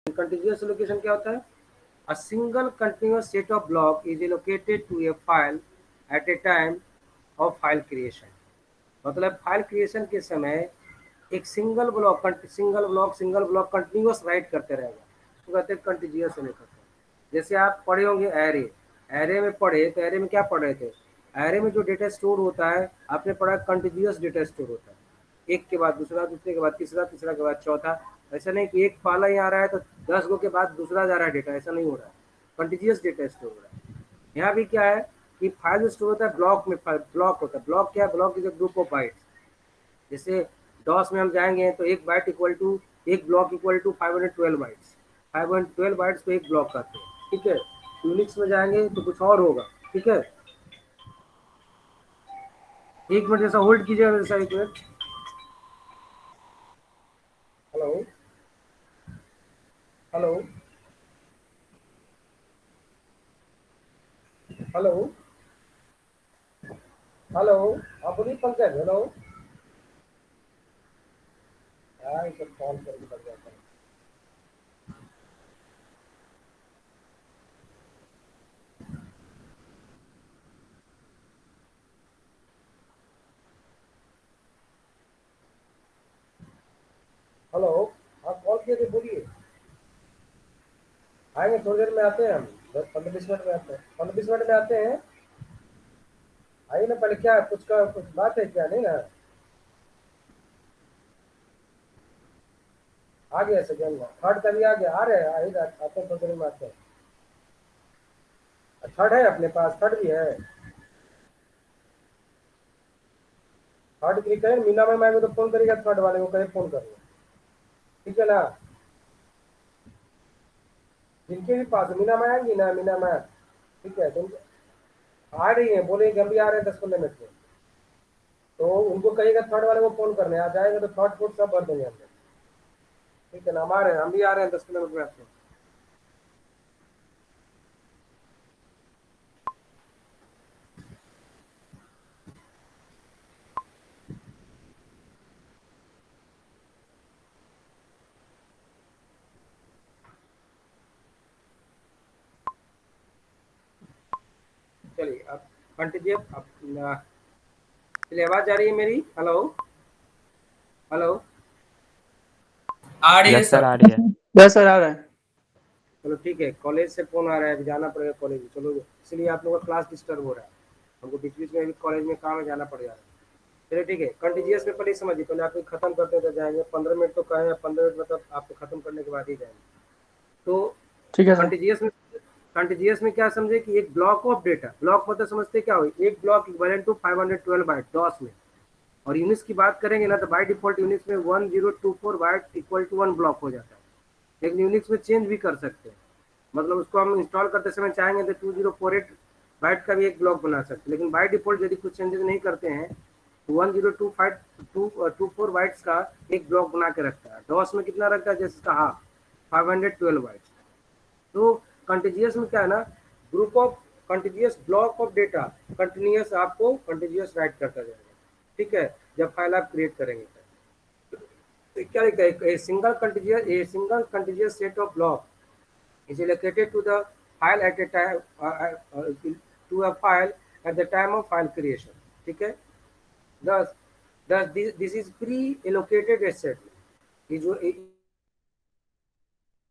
Contiguous allocation क्या होता है? A single continuous set of block is allocated to a file at a time of file creation. मतलब file creation के समय एक सिंगल ब्लॉक कंटिन्यूअस राइट करते रहेगा, तो कहते हैं कंटिन्यूअस एलोकेशन। जैसे आप पढ़े होंगे एरे, एरे में पढ़े तो एरे में क्या पढ़ रहे थे? एरे में जो डेटा स्टोर होता है आपने पढ़ा कंटिन्यूअस डेटा स्टोर होता है, एक के बाद दूसरा, दूसरे के बाद तीसरा, तीसरा के बाद चौथा। ऐसा नहीं कि एक पाला ही आ रहा है तो 10 गो के बाद दूसरा जा रहा है डेटा, ऐसा नहीं हो रहा है, कंटिन्यूअस डेटा स्टोर हो रहा है। यहाँ भी क्या है कि फाइल स्टोर होता है ब्लॉक में, ब्लॉक होता है। ब्लॉक क्या है? Block is a group of bytes. जैसे डॉस में हम जाएंगे तो एक बाइट इक्वल टू, एक block equal to 512 bytes, 512 bytes को एक ब्लॉक कहते हैं, ठीक है। यूनिक्स में जाएंगे तो कुछ और होगा, ठीक है। एक मिनट जैसा होल्ड कीजिएगा, जैसा एक minute. Hello, hello, hello, hello. हाँ बोलिए पंकज। हेलो। हाँ ये सब कॉल करके लग जाता है। हेलो, आप कॉल किए थे, बोलिए। आएंगे थोड़ी देर में, आते हैं हम, 10 15 20 मिनट में आते हैं, 15 20 मिनट में आते हैं। आइए ना, पहले क्या कुछ का कुछ बात है क्या? नहीं ना, आ गया सेकेंड में, थर्ड का भी आ गया, आ रहे हैं, आइए आते हैं थोड़ी देर में आते हैं। थर्ड है अपने पास, थर्ड भी है। थर्ड क्लिक करें, मीना मैम आएंगे तो फोन करेगा, थर्ड वाले को कहे फोन करेंगे, ठीक है ना। जिनके भी पास मीना मैम आएंगी ना, मीना मैम, ठीक है, तुम आ रही है, बोले हम भी आ रहे हैं 10 15 मिनट में, तो उनको कहिएगा थर्ड वाले को फोन करने, आ जाएगा तो थर्ड फोर्थ सब भर देंगे हम लोग, ठीक है ना। हम आ रहे हैं, हम भी आ रहे हैं 10 15 मिनट में आपको। चलिए अब कंटिन्यू। अब चलिए, आवाज आ रही है मेरी? हेलो, हेलो, आ रही है यस सर, सर? आ रही है। बस सर आ रहा है। चलो ठीक है, कॉलेज से फोन आ रहा है, अभी जाना पड़ेगा कॉलेज, चलो इसलिए आप लोगों का क्लास डिस्टर्ब हो रहा है, हमको बीच बीच में अभी कॉलेज में काम है, जाना पड़ जा रहा है। चलिए ठीक है, कंटिन्यूस में पहले समझिए, पहले आप खत्म करते हैं तो जाएंगे, 15 मिनट तो कहें, 15 मिनट मतलब आपको खत्म करने के बाद ही जाएंगे। तो ठीक है सर। कंटिन्यूस में, कंटिन्यूस में क्या समझे कि एक ब्लॉक ऑफ डेटा, ब्लॉक मतलब समझते क्या हुई, एक block equal to 512 byte DOS में। और यूनिट्स की बात करेंगे ना तो बाय डिफॉल्ट यूनिट्स में 1024 बाइट इक्वल टू 1 ब्लॉक हो जाता है, लेकिन यूनिक्स में चेंज भी कर सकते हैं। मतलब उसको हम इंस्टॉल करते समय चाहेंगे तो 2048 बाइट का भी एक ब्लॉक बना सकते हैं, लेकिन बाय डिफॉल्ट यदि कुछ चेंजेस नहीं करते हैं तो 1025 बाइट्स का एक ब्लॉक बना के रखता है। डॉस में कितना रखता है? जैसे कहा 512 बाइट्स। तो कंटिन्यूस में क्या है ना, group of continuous block of data, continuous आपको कंटिन्यूस राइट करता जाएगा, ठीक है, जब फाइल आप क्रिएट करेंगे तो क्या लिखा है? A single continuous set of block is allocated to the file at a time to a file at the time of file creation, ठीक है। thus this is pre-allocated asset is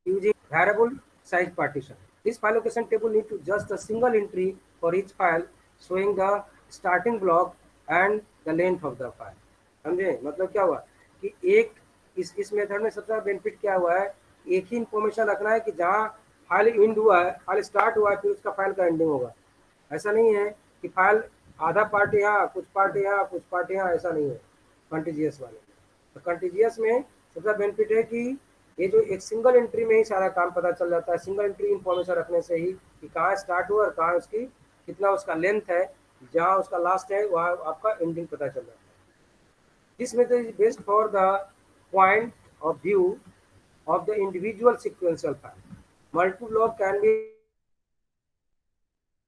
using variable size partition. This file location table need to just a single entry for each file showing the starting block and the length of the file. समझे? मतलब क्या हुआ कि एक इस method में सबसे benefit क्या हुआ है, एक ही इंफॉर्मेशन रखना है कि जहाँ फाइल एंड हुआ है, फाइल स्टार्ट हुआ है, फिर उसका फाइल का एंडिंग होगा। ऐसा नहीं है कि फाइल आधा पार्ट यहाँ, कुछ पार्ट यहाँ, कुछ पार्ट यहाँ, ऐसा नहीं है कंटिजियस वाले में। तो कंटिजियस में सबसे बेनिफिट है कि ये जो एक सिंगल एंट्री में ही सारा काम पता चल जाता है, सिंगल एंट्री इंफॉर्मेशन रखने से ही कि कहाँ स्टार्ट हुआ और कहाँ उसकी कितना उसका लेंथ है, जहाँ उसका लास्ट है वहाँ आपका एंडिंग पता चल जाता है। This method is best for the point of view of the individual sequential file. Multiple block can be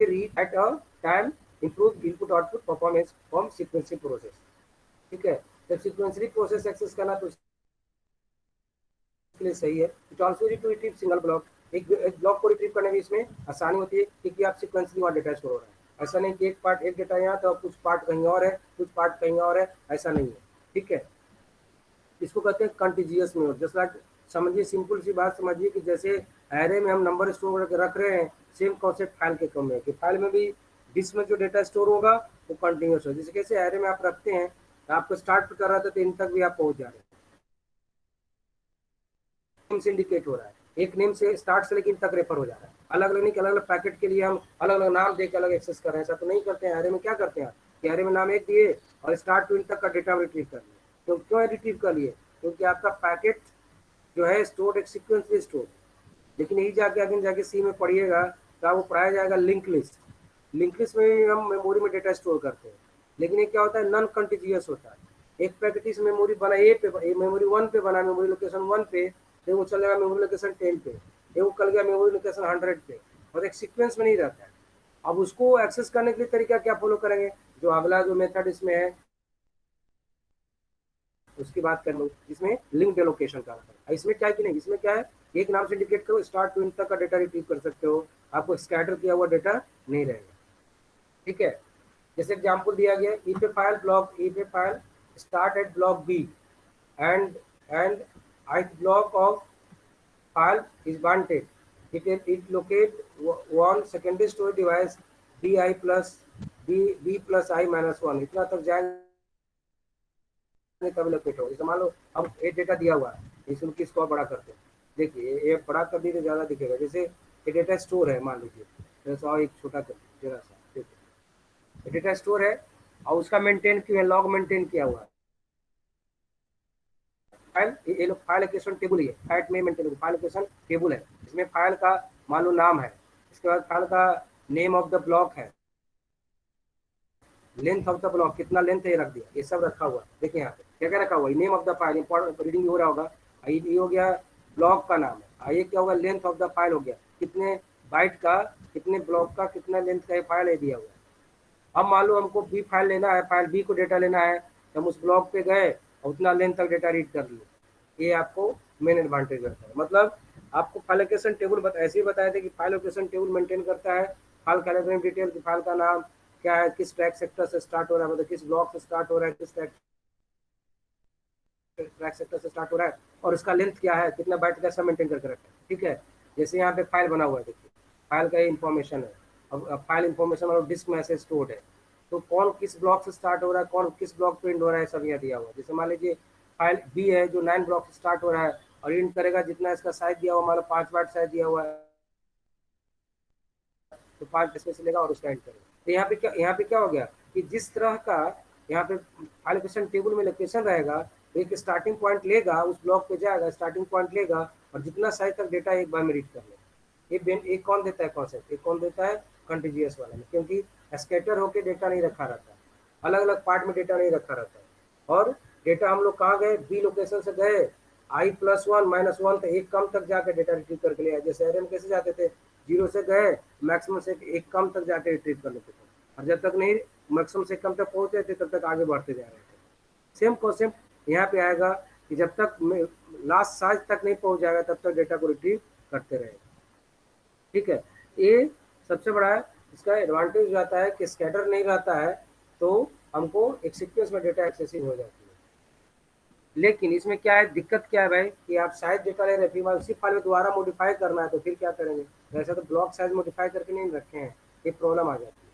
read at a time, improve input output performance from sequencing process, ठीक है। जब sequentially प्रोसेस एक्सेस करना तो उसके के लिए सही है। It also to retrieve single block, एक ब्लॉक को रिट्रीव करने में इसमें आसानी होती है क्योंकि आप सिक्वेंसली वहाँ डेटा स्टोर हो रहा है। ऐसा नहीं कि एक पार्ट एक डेटा यहाँ तो कुछ पार्ट कहीं और है, कुछ पार्ट कहीं और है, ऐसा नहीं है। ठीक है, इसको कहते हैं कंटिजियस मेमोरी। जस्ट लाइक समझिए, सिंपल सी बात समझिए कि जैसे एरे में हम नंबर स्टोर करके रख रहे हैं, सेम कॉन्सेप्ट फाइल के कम है कि फाइल में भी डिस्क में जो डेटा स्टोर होगा वो कंटिन्यूस हो। जैसे कैसे एरे में आप रखते हैं तो आपको स्टार्ट कर रहा था तो इन तक भी आप पहुंच जा रहे हैं, नेम से इंडिकेट हो रहा है, एक नेम से स्टार्ट से लेकिन तक रेफर हो जा रहा है। अलग अलग नहीं कि अलग अलग पैकेट के लिए हम अलग अलग नाम देकर अलग एक्सेस कर रहे हैं, ऐसा तो नहीं करते हैं। एरे में क्या करते हैं आप कि एरे में नाम एक दिए और स्टार्ट टू इन तक का डेटा रिट्रीव कर लिए। तो क्यों रिट्रीव कर लिए? क्योंकि आपका पैकेट जो है स्टोर एक सीक्वेंस में स्टोर, लेकिन यही जाके आगे जाके सी में पढ़िएगा तो वो पढ़ाया जाएगा लिंक लिस्ट। लिंक लिस्ट में भी हम मेमोरी में डेटा स्टोर करते हैं, लेकिन ये क्या होता है, नॉन कंटिजियस होता है। एक पैकेट इस मेमोरी बना ए पे, मेमोरी 1 पे बना, मेमोरी लोकेशन 1 पे, फिर वो चलेगा मेमोरी लोकेशन 10 पे, फिर वो कल गया मेमोरी लोकेशन 100 पे, और एक सीक्वेंस में नहीं रहता है। अब उसको एक्सेस करने के लिए तरीका क्या फॉलो करेंगे? जो अगला जो मेथड इसमें है उसकी बात कर लो, जिसमें लिंक डेलोकेशन का है। इसमें क्या है कि नहीं, इसमें क्या है, एक नाम से इंडिकेट करो, स्टार्ट टू एंड तक का डेटा रिट्रीव कर सकते हो, आपको स्कैटर किया हुआ डेटा नहीं रहेगा। ठीक है, जैसे एग्जांपल दिया गया, if a file block, if a file start at block B and ith block of file is wanted, it locate one secondary storage device bi plus b plus I minus 1, इतना तक जाएंगे तब locate हो। जैसे मान लो अब एक data दिया हुआ है, इसको किसको बड़ा करते हैं, देखिए ये बड़ा कर दी तो ज़्यादा दिखेगा। जैसे ये डेटा स्टोर है, मान लीजिए जैसा एक छोटा कर जरा सा, देखिए डेटा स्टोर है और उसका मेंटेन क्यों है, लॉग मेंटेन किया हुआ है। फाइल ये लोग फाइल लोकेशन टेबल ही है, फाइल में मेंटेन फाइल लोकेशन टेबल है, इसमें फाइल का मान लो नाम है, इसके बाद फाइल का नेम ऑफ द ब्लॉक है, लेंथ ऑफ द ब्लॉक कितना लेंथ है रख दिया, ये सब रखा हुआ है। देखिए यहाँ पे क्या क्या रखा हुआ है, name of the file important reading हो रहा होगा, ये हो गया ब्लॉक का नाम है, ये क्या होगा, लेंथ ऑफ द फाइल हो गया, कितने बाइट का, कितने ब्लॉक का, कितना लेंथ का ये फाइल है दिया हुआ है। अब मान लो हमको बी फाइल लेना है, फाइल बी को डेटा लेना है, तो हम उस ब्लॉक पे गए और उतना लेंथ तक डेटा रीड कर लिए। ये आपको मेन एडवांटेज रहता है। मतलब आपको फाइल लोकेशन टेबल ऐसे ही बताए थे कि फाइल लोकेशन टेबल मेंटेन करता है, फाइल कैलेंडर डिटेल की, फाइल का नाम क्या है, किस ट्रैक सेक्टर से स्टार्ट हो रहा है, मतलब किस ब्लॉक से स्टार्ट हो रहा है, किस ट्रैक सेक्टर से स्टार्ट हो रहा है, और उसका लेंथ क्या है, कितना बाइट का, सब मेंटेन करके रखा है। ठीक है, जैसे यहाँ पे फाइल बना हुआ है, देखिए फाइल का इंफॉर्मेशन है, अब फाइल इंफॉर्मेशन और डिस्क में ऐसे स्टोर्ड है, तो कौन किस ब्लॉक से स्टार्ट हो रहा है, कौन किस ब्लॉक पे एंड हो रहा है, सब यहाँ दिया हुआ है। जैसे मान लीजिए फाइल बी है जो 9 ब्लॉक से स्टार्ट हो रहा है और एंड करेगा, जितना इसका साइज दिया हुआ, मान लो 5 बाइट साइज दिया हुआ है, तो 5 डिस्क से लेगा और उसका एंड करेगा। तो यहाँ पे क्या हो गया कि जिस तरह का यहाँ पे फाइल लोकेशन टेबल में लोकेशन रहेगा, एक स्टार्टिंग पॉइंट लेगा, उस ब्लॉक पे जाएगा, स्टार्टिंग पॉइंट लेगा और जितना साइज तक डेटा एक बार में रीड कर लेगा। ये कौन देता है कॉन्सेप्ट, एक कौन देता है, कंटिजियस वाला में, क्योंकि स्कैटर होकर डेटा नहीं रखा रहता, अलग अलग पार्ट में डेटा नहीं रखा रहता है। और डेटा हम लोग कहाँ गए, बी लोकेशन से गए, i+1 -1 तो एक कम तक जाकर डेटा रिट्रीव करके ले आए। जैसे एरे में कैसे जाते थे, 0 से गए मैक्सिमम से एक कम तक जाके रिट्रीव कर लेते थे, और जब तक नहीं मैक्सिमम से कम तक पहुंचे थे तब तक आगे बढ़ते जा रहे थे। सेम कॉन्सेप्ट यहाँ पे आएगा कि जब तक लास्ट साइज तक नहीं पहुंच जाएगा तब तक डेटा को रिट्रीव करते रहेगा। ठीक है, ये सबसे बड़ा है, इसका एडवांटेज जाता है कि स्कैटर नहीं रहता है, तो हमको एक सीक्वेंस में डेटा एक्सेसिव हो जाती है। लेकिन इसमें क्या है, दिक्कत क्या है भाई, कि आप साइज डेटा ले रहे हैं, फिर उसी फाइल में दोबारा मॉडिफाई करना है, तो फिर क्या करेंगे, वैसे तो ब्लॉक साइज मॉडिफाई करके नहीं रखे हैं, ये प्रॉब्लम आ जाती है।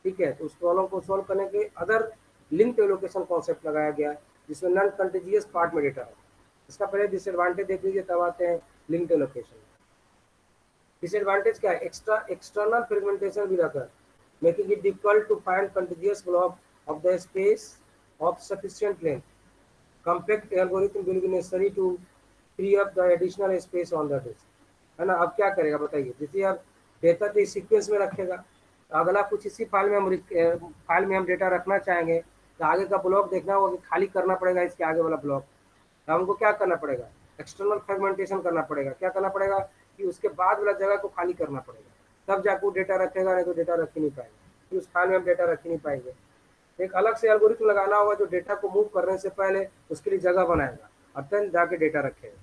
ठीक है, तो उस प्रॉब्लम को सॉल्व करने के अदर लिंक एलोकेशन कॉन्सेप्ट लगाया गया, जिसमें नॉन कंटिजियस पार्ट में डेटा है। इसका पहले डिसएडवांटेज देख लीजिए, तब आते हैं लिंक एलोकेशन। डिसएडवांटेज क्या है, एक्सटर्नल फ्रेगमेंटेशन भी रहता है, making it difficult to find contiguous block of the space of sufficient length. Compact algorithm will be necessary to free up the additional space on the disk, है ना। अब क्या करेगा बताइए, जैसे आप डेटा तो इस सीक्वेंस में रखेगा, तो अगला कुछ इसी फाइल में हम डेटा रखना चाहेंगे, तो आगे का ब्लॉक देखना होगा कि खाली करना पड़ेगा इसके आगे वाला ब्लॉक, तो हमको क्या करना पड़ेगा, एक्सटर्नल फ्रेगमेंटेशन करना पड़ेगा। क्या करना पड़ेगा कि उसके बाद वाला जगह को खाली करना पड़ेगा, तब जाकर डेटा रखेगा, नहीं तो डेटा रख ही नहीं पाएगा, फिर उस फाइल में हम डेटा रख ही नहीं पाएंगे। एक अलग से एल्गोरिथम लगाना होगा जो डेटा को मूव करने से पहले उसके लिए जगह बनाएगा और तब जाके डेटा रखेगा।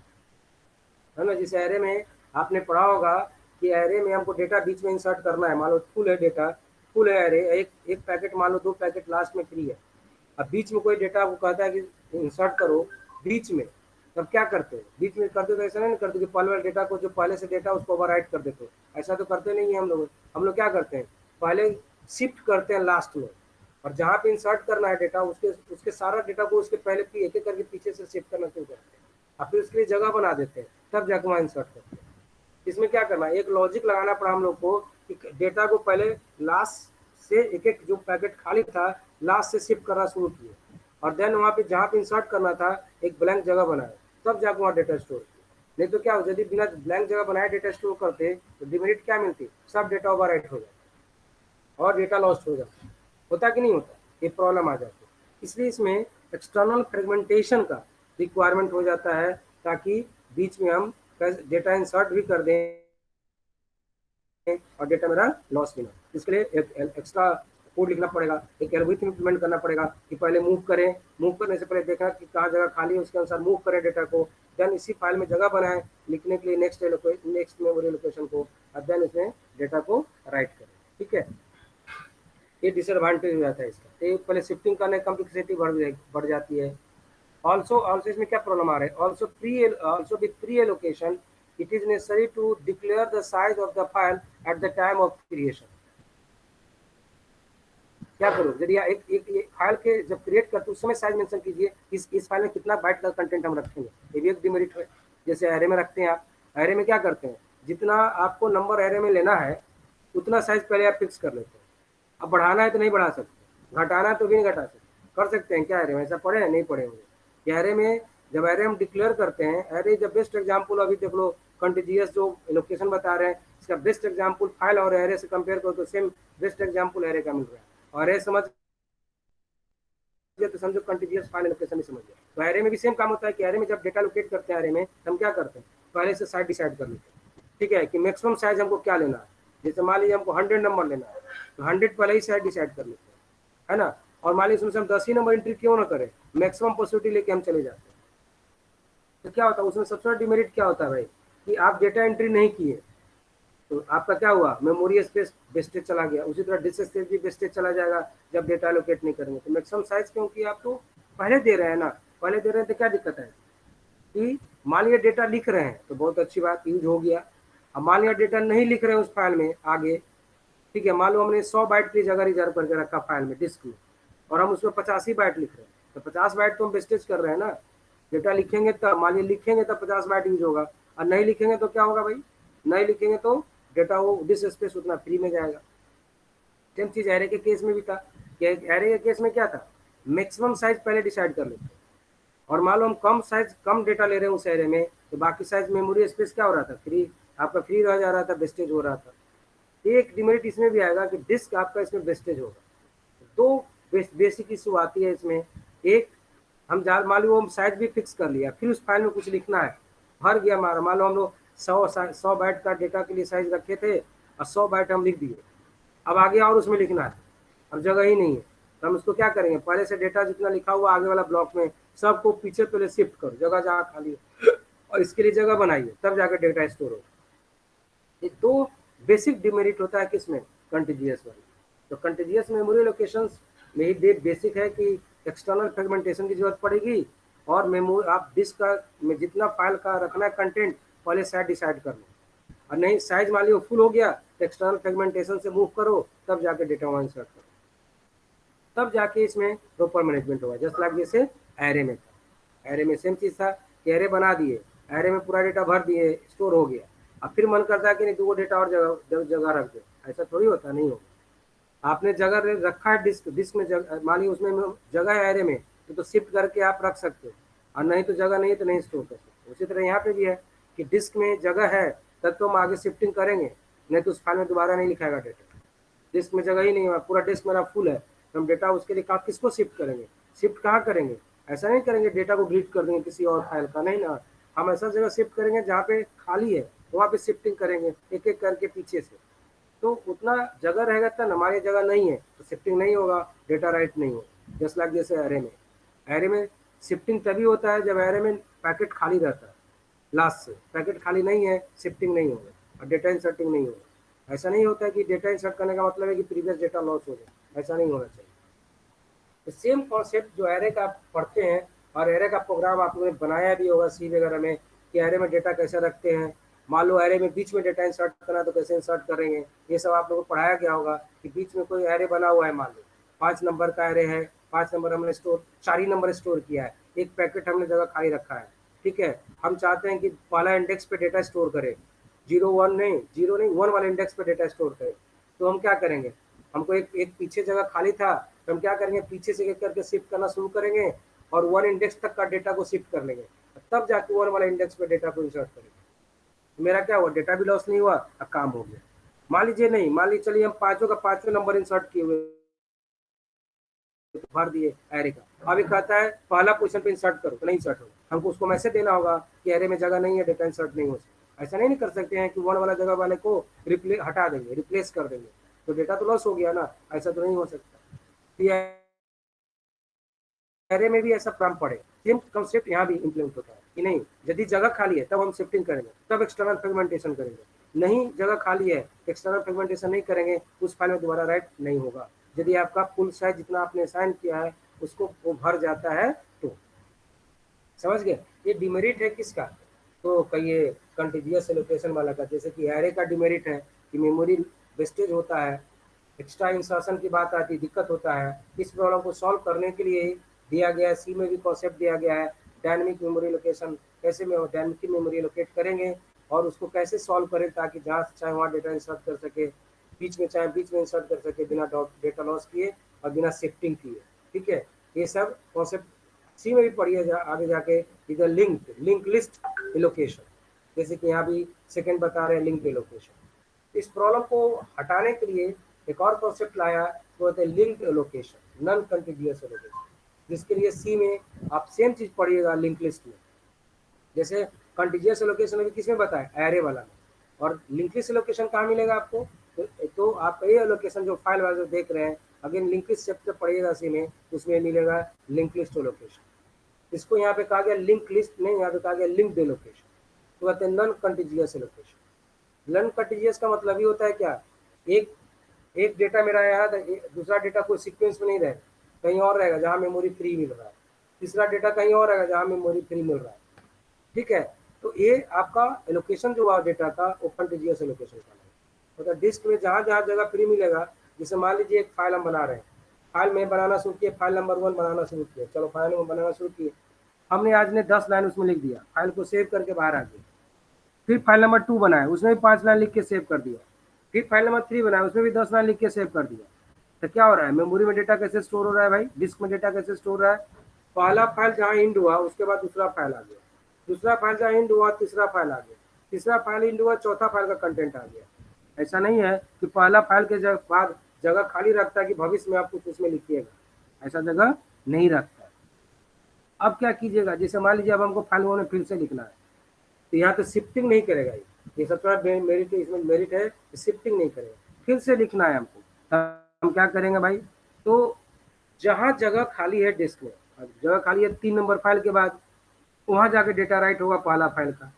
है ना। जिस एरे में आपने पढ़ा होगा कि एरे में हमको डेटा बीच में इंसर्ट करना है, मान लो फुल है डेटा, फुल है एरे, एक पैकेट मान लो 2 पैकेट लास्ट में फ्री है, अब बीच में कोई डेटा आपको कहता है कि इंसर्ट करो बीच में, तब क्या करते हो? बीच में करते तो ऐसा नहीं करते कि पहले वाले डेटा को, जो पहले से डेटा उसको ओवरराइट कर देते हो, ऐसा तो करते नहीं है हम लोग। हम लोग क्या करते हैं, पहले शिफ्ट करते हैं लास्ट में, और जहाँ पे इंसर्ट करना है डेटा उसके उसके सारा डेटा को उसके पहले एक एक करके पीछे से शिफ्ट करना शुरू करते हैं, और फिर उसके लिए जगह बना देते हैं, तब जाकर वहाँ इंसर्ट करते हैं। इसमें क्या करना है, एक लॉजिक लगाना पड़ा हम लोग को कि डेटा को पहले लास्ट से एक एक जो पैकेट खाली था लास्ट से शिफ्ट करना शुरू किए, और देन वहाँ पे जहाँ पे इंसर्ट करना था एक ब्लैंक जगह बनाए, तब जाकर वहाँ डेटा स्टोर किया। नहीं तो क्या हो, यदि बिना ब्लैंक जगह बनाए डेटा स्टोर करते तो डिमेरिट क्या मिलती, सब डेटा ओवरराइट हो जाता और डेटा लॉस्ट हो जाता। होता कि नहीं होता, ये प्रॉब्लम आ जाती है। इसलिए इसमें एक्सटर्नल फ्रेगमेंटेशन का रिक्वायरमेंट हो जाता है, ताकि बीच में हम डेटा इंसर्ट भी कर दें और डेटा मेरा लॉस भी ना। इसके लिए एक एक्स्ट्रा कोड लिखना पड़ेगा, एक एल्गोरिथम इंप्लीमेंट करना पड़ेगा कि पहले मूव करें, मूव करने से पहले देखना कि कहाँ जगह खाली है, उसके अनुसार मूव करें डेटा को, देन इसी फाइल में जगह बनाएं लिखने के लिए नेक्स्ट मेमोरी लोकेशन को, और देन इसमें डेटा को राइट करें। ठीक है, ये डिसएडवांटेज हो जाता है इसका। ये पहले शिफ्टिंग करने कॉम्प्लेक्सिटी बढ़ जाती है। ऑल्सो इसमें क्या प्रॉब्लम आ रहा है, also with pre allocation it is necessary to declare the size of the file at the time of creation। क्या करो, यदि एक फाइल के जब क्रिएट करते उस समय साइज मेंशन कीजिए, इस फाइल में कितना बाइट का कंटेंट हम रखेंगे, ये भी एक डिमेरिट है। जैसे एरे में रखते हैं आप, एरे में क्या करते हैं, जितना आपको नंबर एरे में लेना है उतना साइज पहले आप फिक्स कर लेते हैं। अब बढ़ाना है तो नहीं बढ़ा सकते, घटाना है तो भी नहीं घटा सकते, कर सकते हैं क्या एरे में, ऐसा पढ़े हैं नहीं पढ़े होंगे। एरे में जब एरे हम डिक्लेयर करते हैं, एरे जब बेस्ट एग्जाम्पल अभी देख लो, कंटिजियस जो लोकेशन बता रहे हैं इसका बेस्ट एग्जाम्पल फाइल और एरे से कंपेयर करो तो सेम बेस्ट एग्जाम्पल एरे का मिल रहा है, और एरे समझ तो समझो कंटिजियस फाइल लोकेशन ही समझ गया। तो एरे में भी सेम काम होता है कि एरे में जब डेटा लोकेट करते हैं एरे में, हम क्या करते हैं, पहले से साइज डिसाइड कर लेते हैं। ठीक है, कि मैक्सिमम साइज हमको क्या लेना है, जैसे मान लीजिए हमको 100 नंबर लेना है तो 100 पहले ही साइज डिसाइड कर लेते हैं, है ना। और मान लीजिए उसमें हम 10 ही नंबर एंट्री क्यों ना करें, मैक्सिमम पॉसिबिलिटी लेके हम चले जाते हैं। तो क्या होता है उसमें सबसे बड़ा डिमेरिट क्या होता है भाई, कि आप डेटा एंट्री नहीं किए तो आपका क्या हुआ, मेमोरी स्पेस वेस्टेज चला गया, उसी तरह डिस्क स्पेस भी वेस्टेज चला जाएगा जब डेटा लोकेट नहीं करेंगे। तो मैक्सिमम साइज क्योंकि आप तो पहले दे रहे हैं ना, पहले दे रहे हैं तो क्या दिक्कत है कि मान लिया डेटा लिख रहे हैं तो बहुत अच्छी बात, यूज हो गया। अब मान लिया डेटा नहीं लिख रहे हैं उस फाइल में आगे, ठीक है, मान लो हमने 100 बाइट की जगह रिजर्व करके रखा फाइल में डिस्क में, और हम उसमें 85 बाइट लिख रहे हैं, तो 50 बाइट तो हम वेस्टेज कर रहे हैं ना। डेटा लिखेंगे तब, मान लीजिए लिखेंगे तब 50 बाइट यूज होगा, और नहीं लिखेंगे तो क्या होगा भाई, नहीं लिखेंगे तो डेटा वो डिस्क स्पेस उतना फ्री में जाएगा। सेम चीज एरे के केस में भी था, कि एरे के केस में क्या था, मैक्सिमम साइज पहले डिसाइड कर लेते, और मान लो हम कम साइज कम डेटा ले रहे हैं उस एरे में, तो बाकी साइज मेमोरी स्पेस क्या हो रहा था, फ्री, आपका फ्री रह जा रहा था, वेस्टेज हो रहा था। एक डिमेरिट इसमें भी आएगा कि डिस्क आपका इसमें वेस्टेज होगा। दो बेसिक इशू आती है इसमें, एक हम मान लो हम साइज भी फिक्स कर लिया, फिर उस फाइल में कुछ लिखना है, भर गया हमारा, मान लो हम लोग 100 बाइट का डेटा के लिए साइज रखे थे और 100 बाइट हम लिख दिए, अब आगे और उसमें लिखना है, अब जगह ही नहीं है, तो हम उसको क्या करेंगे, पहले से डेटा जितना लिखा हुआ आगे वाला ब्लॉक में सबको पीछे पहले शिफ्ट करो, जगह जहाँ खाली है और इसके लिए जगह बनाइए, तब जाकर डेटा स्टोर हो। ये दो बेसिक डिमेरिट होता है किसमें, कंटिजियस वाली। तो कंटिजियस मेमोरी लोकेशंस में ही बेसिक है कि एक्सटर्नल फ्रेगमेंटेशन की जरूरत पड़ेगी, और मेमोरी आप डिस्क का में जितना फाइल का रखना है कंटेंट पहले साइज डिसाइड कर लो, और नहीं साइज मान लो फुल हो गया तो एक्सटर्नल फ्रेगमेंटेशन से मूव करो, तब जाके डेटा वहाँ इंसर्ट करो, तब जाके इसमें प्रॉपर मैनेजमेंट होगा। जस्ट लाइक जैसे एरे में था, एरे में सेम चीज़ था कि एरे बना दिए, एरे में पूरा डेटा भर दिए, स्टोर हो गया, अब फिर मन करता है कि नहीं 2 डेटा और जगह रख दे, ऐसा थोड़ी होता, नहीं होगा। आपने जगह रखा है डिस्क में मान लीजिए उसमें जगह है एरे में, तो शिफ्ट करके आप रख सकते हो, और नहीं तो जगह नहीं है तो नहीं स्टोर कर सकते। उसी तरह यहाँ पे भी है कि डिस्क में जगह है तब तो हम आगे शिफ्टिंग करेंगे, नहीं तो उस फाइल में दोबारा नहीं लिखाएगा डेटा। डिस्क में जगह ही नहीं है, पूरा डिस्क मेरा फुल है, तो हम डेटा उसके लिए किसको शिफ्ट करेंगे, शिफ्ट कहाँ करेंगे, ऐसा नहीं करेंगे डेटा को डिलीट कर देंगे किसी और फाइल का, नहीं ना, हम ऐसा जगह शिफ्ट करेंगे जहाँ पे खाली है, वहाँ पे शिफ्टिंग करेंगे एक एक करके पीछे से, तो उतना जगह रहेगा तब, हमारी जगह नहीं है तो शिफ्टिंग नहीं होगा, डेटा राइट नहीं होगा। जस्ट लाइक जैसे एरे में शिफ्टिंग तभी होता है जब एरे में पैकेट खाली रहता है, लास्ट से, पैकेट खाली नहीं है, शिफ्टिंग नहीं होगा और डेटा इंसर्टिंग नहीं होगा। ऐसा नहीं होता है कि डेटा इंसर्ट करने का मतलब है कि प्रीवियस डेटा लॉस हो जाए, ऐसा नहीं होना चाहिए। तो सेम कॉन्सेप्ट जो एरे का आप पढ़ते हैं, और एरे का प्रोग्राम आप लोगों ने बनाया भी होगा सी वगैरह में कि एरे में डेटा कैसे रखते हैं। मान लो एरे में बीच में डेटा इंसर्ट करना है तो कैसे इंसर्ट करेंगे, ये सब आप लोगों को पढ़ाया गया होगा कि बीच में कोई एरे बना हुआ है, मान लो 5 नंबर का एरे है, 5 नंबर हमने स्टोर, 4 ही नंबर स्टोर किया है, एक पैकेट हमने जगह खाली रखा है। ठीक है, हम चाहते हैं कि पहला इंडेक्स पे डेटा स्टोर करें, 0 1 नहीं 1 वाले इंडेक्स पे डेटा स्टोर करें। तो हम क्या करेंगे, हमको एक एक पीछे जगह खाली था तो हम क्या करेंगे, पीछे से एक करके शिफ्ट करना शुरू करेंगे और 1 इंडेक्स तक का डेटा को शिफ्ट कर लेंगे, तब जाके 1 वाला इंडेक्स पे डेटा को इंसर्ट करेंगे। तो मेरा क्या हुआ, डेटा भी लॉस नहीं हुआ और काम हो गया। मान लीजिए नहीं, मान लीजिए चलिए हम पांचों का पांचों नंबर इंसर्ट किए हुए भर दिए एरे का, अब ये कहता है पहला पोजीशन पे इंसर्ट करो, तो नहीं इंसर्ट होगा, हमको उसको मैसेज देना होगा कि एरे में जगह नहीं है, डेटा इंसर्ट नहीं हो सकता। ऐसा नहीं कर सकते हैं कि 1 वाला जगह वाले को हटा देंगे, रिप्लेस कर देंगे, तो डेटा तो लॉस हो गया ना, ऐसा तो नहीं हो सकता। एरे में भी ऐसा क्रम पड़े, सेम कॉन्सेप्ट यहाँ भी इम्प्लीमेंट होता है कि नहीं, यदि जगह खाली है तब हम शिफ्टिंग करेंगे, तब एक्सटर्नल फ्रेगमेंटेशन करेंगे, नहीं जगह खाली है एक्सटर्नल फ्रेगमेंटेशन नहीं करेंगे, उस फाइल में दोबारा राइट नहीं होगा। यदि आपका फुल साइज जितना आपने असाइन किया है उसको वो भर जाता है तो, समझ गए। ये डिमेरिट है किसका, तो कहिए कंटिन्यूअस एलोकेशन वाला का। जैसे कि एरे का डिमेरिट है कि मेमोरी वेस्टेज होता है, एक्स्ट्रा इंसर्शन की बात आती है, दिक्कत होता है। इस प्रॉब्लम को सॉल्व करने के लिए दिया गया है, सी में भी कॉन्सेप्ट दिया गया है डायनेमिक मेमोरी लोकेशन, कैसे में डायनेमिक मेमोरी लोकेट करेंगे और उसको कैसे सॉल्व करें ताकि जहाँ चाहे वहाँ डेटा इंसर्ट कर सके, बीच में चाहे बीच में इंसर्ट कर सके बिना डेटा लॉस किए और बिना शिफ्टिंग किए। ठीक है, ये सब कॉन्सेप्ट सी में भी पढ़िए आगे जाके। इधर लिंक लिस्ट एलोकेशन, जैसे कि यहाँ भी सेकंड बता रहे हैं लिंक एलोकेशन। इस प्रॉब्लम को हटाने के लिए एक और कॉन्सेप्ट लाया, वो होता है link allocation, non continuous allocation, जिसके लिए सी में आप सेम चीज पढ़िएगा लिंक लिस्ट में। जैसे कंटिन्यूअस एलोकेशन अभी किसमें बताया, एरे वाला में, और लिंक लिस्ट एलोकेशन कहाँ मिलेगा आपको, तो आप ये एलोकेशन जो फाइल वाले देख रहे हैं, अगेन लिंक लिस्ट चैप्टर पढ़िएगा सी में, उसमें मिलेगा लिंक लिस्ट एलोकेशन। इसको यहाँ पे कहा गया लिंक लिस्ट नहीं, यहाँ पे कहा गया लिंक एलोकेशन। तो कहते हैं non continuous allocation. Non continuous का मतलब ही होता है क्या, एक एक डेटा मेरा यहाँ दूसरा डेटा कोई सीक्वेंस में नहीं रहेगा, कहीं और रहेगा जहाँ मेमोरी फ्री मिल रहा है, तीसरा डेटा कहीं और रहेगा जहाँ मेमोरी फ्री मिल रहा है। ठीक है, तो ये आपका एलोकेशन जो हुआ डेटा का वो कंटिन्यूअस एलोकेशन का है। मतलब डिस्क में जहाँ जहाँ जगह फ्री मिलेगा, जैसे मान लीजिए एक फाइल हम बना रहे हैं, फाइल में बनाना शुरू किए, फाइल नंबर 1 बनाना शुरू किए, चलो फाइल में बनाना शुरू किए, हमने आज ने 10 लाइन उसमें लिख दिया, फाइल को सेव करके बाहर आ गए। फिर फाइल नंबर 2 बनाया, उसमें भी 5 लाइन लिख के सेव कर दिया। फिर फाइल नंबर 3 बनाया, उसमें भी 10 लाइन लिख के सेव कर दिया। तो क्या हो रहा है, मेमोरी में डेटा कैसे स्टोर हो रहा है भाई, डिस्क में डेटा कैसे स्टोर हो रहा है, पहला फाइल जहाँ इंड हुआ उसके बाद दूसरा फाइल आ गया, दूसरा फाइल जहाँ इंड हुआ तीसरा फाइल आ गया, तीसरा फाइल इंड हुआ चौथा फाइल का कंटेंट आ गया। ऐसा नहीं है कि पहला फाइल के बाद जगह खाली रखता है कि भविष्य में आप कुछ उसमें लिखिएगा, ऐसा जगह नहीं रखता है। अब क्या कीजिएगा, जैसे मान लीजिए अब हमको फाइल में फिर से लिखना है, तो यहाँ पे शिफ्टिंग नहीं करेगा, ये सबसे बड़ा मेरिट है, इसमें मेरिट है, शिफ्टिंग नहीं करेगा, फिर से लिखना है हमको। हम क्या करेंगे भाई, तो जहाँ जगह खाली है डिस्क में, जगह खाली है 3 नंबर फाइल के बाद, वहाँ जाके डेटा राइट होगा पहला फाइल का,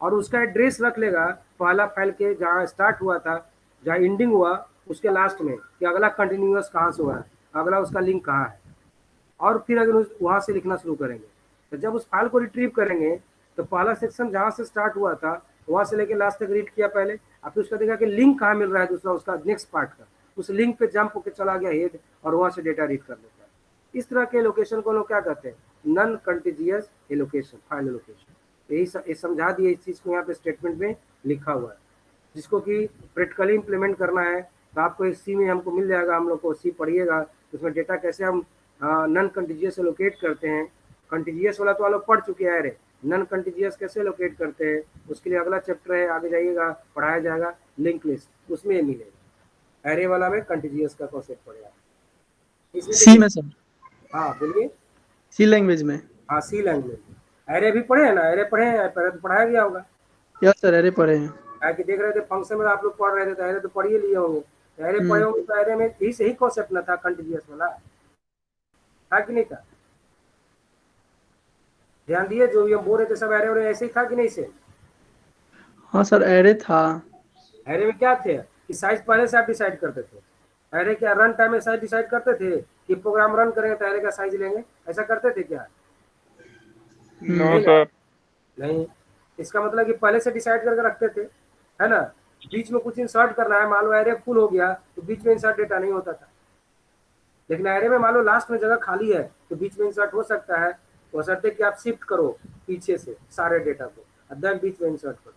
और उसका एड्रेस रख लेगा पहला फाइल के जहाँ स्टार्ट हुआ था, जहाँ एंडिंग हुआ उसके लास्ट में, कि अगला कंटिन्यूअस कहाँ से हो रहा है, अगला उसका लिंक कहाँ है, और फिर अगर वहाँ से लिखना शुरू करेंगे। तो जब उस फाइल को रिट्रीव करेंगे तो पहला सेक्शन जहाँ से स्टार्ट हुआ था वहाँ से लेकर लास्ट तक रीड किया पहले, और फिर उसका देखा कि लिंक कहाँ मिल रहा है दूसरा उसका नेक्स्ट पार्ट का, उस लिंक पे जंप होकर चला गया हेड और वहाँ से डेटा रीड कर लेता है। इस तरह के लोकेशन को लोग क्या कहते हैं, non continuous allocation, file allocation. यही समझा दिए, इस चीज़ को यहाँ पे स्टेटमेंट में लिखा हुआ है, जिसको कि प्रैक्टिकली इम्प्लीमेंट करना है। तो आपको इस सी में हमको मिल जाएगा, हम लोग को सी पढ़िएगा, उसमें डेटा कैसे हम नॉन कंटिन्यूअस लोकेट करते हैं। कंटिन्यूअस वाला तो आप लोग पढ़ चुके हैं, अरे नॉन कंटिन्यूअस कैसे लोकेट करते हैं उसके लिए अगला चैप्टर है, आगे जाइएगा पढ़ाया जाएगा लिंक लिस्ट, उसमें ये मिलेगा। एरे वाला में कंटिन्यूअस का कॉन्सेप्ट पढ़ेगा इसमें, सी देखिए। में सर, हाँ बोलिए। सी लैंग्वेज में। हाँ सी लैंग्वेज, एरे भी पढ़े हैं ना, एरे पढ़े हैं, पहले तो पढ़ाया गया होगा। यस सर, अरे पढ़े हैं। कि देख रहे थे फंक्शन में आप लोग पढ़ रहे थे, तो एरे तो पढ़ ही लिए होंगे, तो एरे पढ़े हम्म। होंगे, तो एरे में यही सही कॉन्सेप्ट ना था कंटिन्यूअस वाला, था कि नहीं था। ध्यान दिए, जो भी हम बोल रहे थे सब एरे ऐसे ही था कि नहीं से? हाँ सर, एरे था। एरे में क्या थे कि साइज पहले से आप डिसाइड करते थे। एरे क्या रन टाइम में साइज डिसाइड करते थे कि प्रोग्राम रन करेंगे तो एरे का साइज लेंगे, ऐसा करते थे क्या? नो नहीं ना, सर। नहीं। इसका मतलब कि पहले से डिसाइड करके रखते थे, है ना। बीच में कुछ इंसर्ट करना है, मान लो एरे फुल हो गया तो बीच में इंसर्ट डेटा नहीं होता था। लेकिन एरे में मान लो लास्ट में जगह खाली है तो बीच में इंसर्ट हो सकता है, हो सकता है कि आप शिफ्ट करो पीछे से सारे डेटा को और देन बीच में इंसर्ट करो।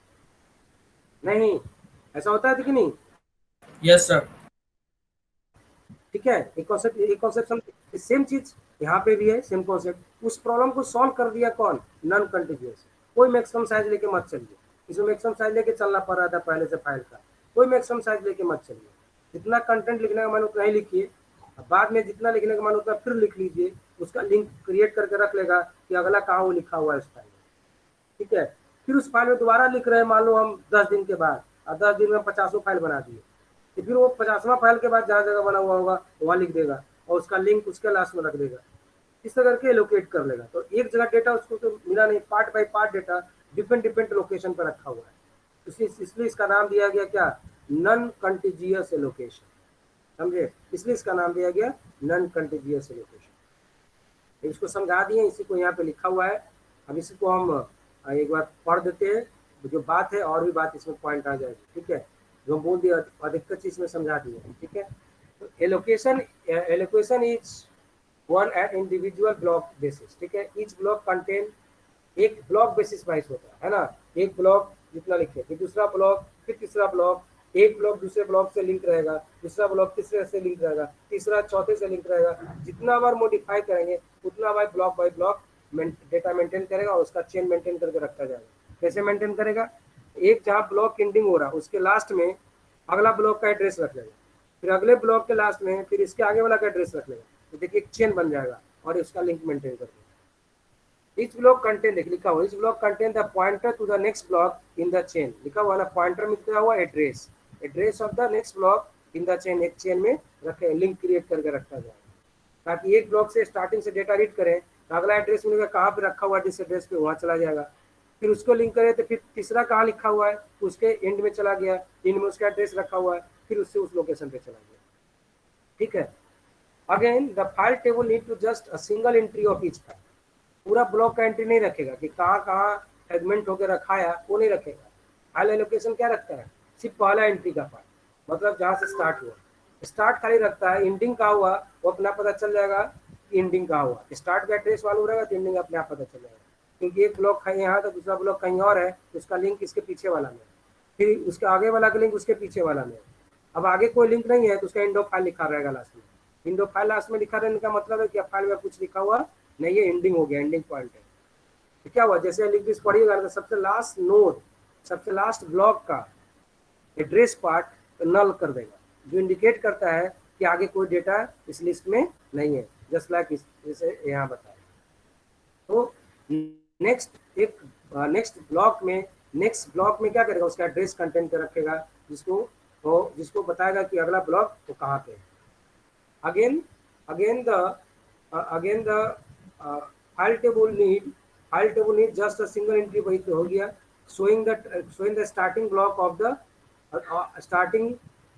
नहीं, ऐसा होता है कि नहीं? Yes sir. ठीक है, एक कॉन्सेप्ट सेम चीज यहाँ पे भी है, सेम कॉन्सेप्ट। उस प्रॉब्लम को सॉल्व कर दिया कौन? Non continuous. कोई मैक्सिमम साइज लेके मत चलिए, इसमें मैक्सिमम साइज लेके चलना पड़ रहा था पहले से फाइल का। कोई मैक्सिमम साइज लेके मत चलिए, जितना कंटेंट लिखने का मन उतना ही लिखिए, बाद में जितना लिखने का मन उतना फिर लिख लीजिए, उसका लिंक क्रिएट करके रख लेगा कि अगला कहाँ वो लिखा हुआ है उस फाइल में। ठीक है, फिर उस फाइल में दोबारा लिख रहे हैं, मान लो हम 10 दिन के बाद, और 10 दिन में 50 फाइल बना दिए, तो फिर वो 50वां फाइल के बाद जहाँ जगह बना हुआ होगा वहाँ लिख देगा और उसका लिंक उसके लास्ट में रख देगा। इस तरह करके लोकेट कर लेगा। तो एक जगह डेटा उसको तो मिला नहीं, part by part data different different location पर रखा हुआ है। इसलिए इसका नाम दिया गया क्या? Non contiguous allocation. समझे? इसलिए इसका नाम दिया गया नॉन कंटिजियस एलोकेशन। इसको समझा दिए, इसी को यहाँ पे लिखा हुआ है। अब इसी को हम एक बार पढ़ देते हैं, जो बात है और भी बात इसमें पॉइंट आ जाएगी। ठीक है, जो बोल दिया अधिकतर चीज में समझा दिया। ठीक है, तो allocation is one eight individual block basis. ठीक है, ईच ब्लॉक कंटेन, एक ब्लॉक बेसिस वाइज होता है ना। एक ब्लॉक जितना लिखे, फिर दूसरा ब्लॉक, फिर तीसरा ब्लॉक, एक ब्लॉक दूसरे ब्लॉक से लिंक रहेगा, दूसरा ब्लॉक तीसरे से लिंक रहेगा, तीसरा चौथे से लिंक रहेगा। जितना बार मॉडिफाई करेंगे उतना बाय ब्लॉक डेटा मेंटेन करेगा और उसका चेन मेंटेन करके रखा जाएगा। कैसे मेंटेन करेगा? एक जहाँ ब्लॉक एंडिंग हो रहा है उसके लास्ट में अगला ब्लॉक का एड्रेस रख लेगा, फिर अगले ब्लॉक के लास्ट में फिर इसके आगे वाला का एड्रेस रख लेगा, तो देखिए एक चेन बन जाएगा और उसका लिंक मेंटेन कर देगा। Each block contain, देख लिखा हुआ, each block contain the pointer to the next block in the chain। लिखा हुआ ना, पॉइंटर में दिया हुआ address, address of the next block in the chain. एक चेन में रखे, लिंक क्रिएट करके रखा जाए ताकि एक ब्लॉक से स्टार्टिंग से डेटा रीड करें तो अगला एड्रेस मिलेगा कहाँ पे रखा हुआ है, जिस एड्रेस पे वहाँ चला जाएगा। फिर उसको लिंक करें तो फिर तीसरा कहाँ लिखा हुआ है उसके एंड में चला गया, एंड में उसका एड्रेस रखा हुआ है, फिर उससे उस लोकेशन पे चला गया। ठीक है, again the file table need to just a single entry of each file. पूरा ब्लॉक का एंट्री नहीं रखेगा कि कहाँ कहाँ सेगमेंट होकर रखा है, वो नहीं रखेगा। फाइल एलोकेशन क्या रखता है? सिर्फ पहला एंट्री का पार्ट, मतलब जहाँ से स्टार्ट हुआ, स्टार्ट खाली रखता है। एंडिंग कहाँ हुआ वो अपना पता चल जाएगा कि एंडिंग कहाँ हुआ। स्टार्ट का एड्रेस वालू रहेगा तो एंडिंग अपने आप पता चल जाएगा, क्योंकि एक ब्लॉक कहीं यहाँ तो दूसरा ब्लॉक कहीं और है, तो उसका लिंक इसके पीछे वाला में, फिर उसके आगे वाला का लिंक उसके पीछे वाला में। अब आगे कोई लिंक नहीं है तो उसका इंडो फाइल लिखा रहेगा लास्ट में। इंडो फाइल लास्ट में लिखा रहने का मतलब है कि फाइल में कुछ लिखा हुआ नहीं है, एंडिंग हो गया, एंडिंग पॉइंट है। तो क्या हुआ, जैसे लिंक लिस्ट पढ़िएगा तो सबसे लास्ट नोड, सबसे लास्ट ब्लॉक का एड्रेस पार्ट नल कर देगा, जो इंडिकेट करता है कि आगे कोई डेटा इस लिस्ट में नहीं है, जस्ट लाइक जैसे यहाँ बताया। तो नेक्स्ट ब्लॉक में क्या करेगा, उसका एड्रेस कंटेंट कर रखेगा, जिसको बताएगा कि अगला ब्लॉक तो कहाँ पे है। again the file table need just a single entry, वही तो हो गया, showing the starting block of the starting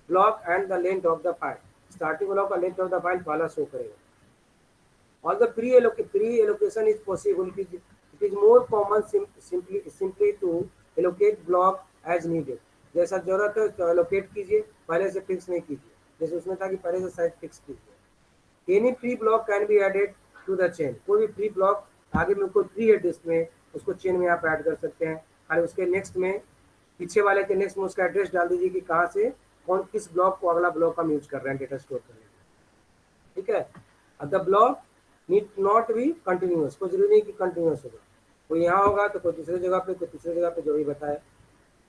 block and the length of the file। starting block और length of the file पहला शो करेगा। all the pre-allocation is possible, it is more common simply to allocate block as needed। जैसा जरूरत है तो allocate कीजिए, पहले से फिक्स नहीं कीजिए, जैसे उसमें था कि पहले से साइज फिक्स कीजिए। Any free block can be added to the chain, कोई भी फ्री ब्लॉक आगे में कोई फ्री एड्रेस में उसको चेन में आप ऐड कर सकते हैं। खाली उसके नेक्स्ट में, पीछे वाले के नेक्स्ट में उसका एड्रेस डाल दीजिए कि कहाँ से कौन किस ब्लॉक को अगला ब्लॉक हम यूज कर रहे हैं डेटा स्टोर करने के। ठीक है, अब the block need not be continuous, कोई जरूरी नहीं कि कंटिन्यूअस होगा, कोई यहाँ होगा तो कोई दूसरी जगह पे, कोई तीसरी जगह पे, जो भी बताए।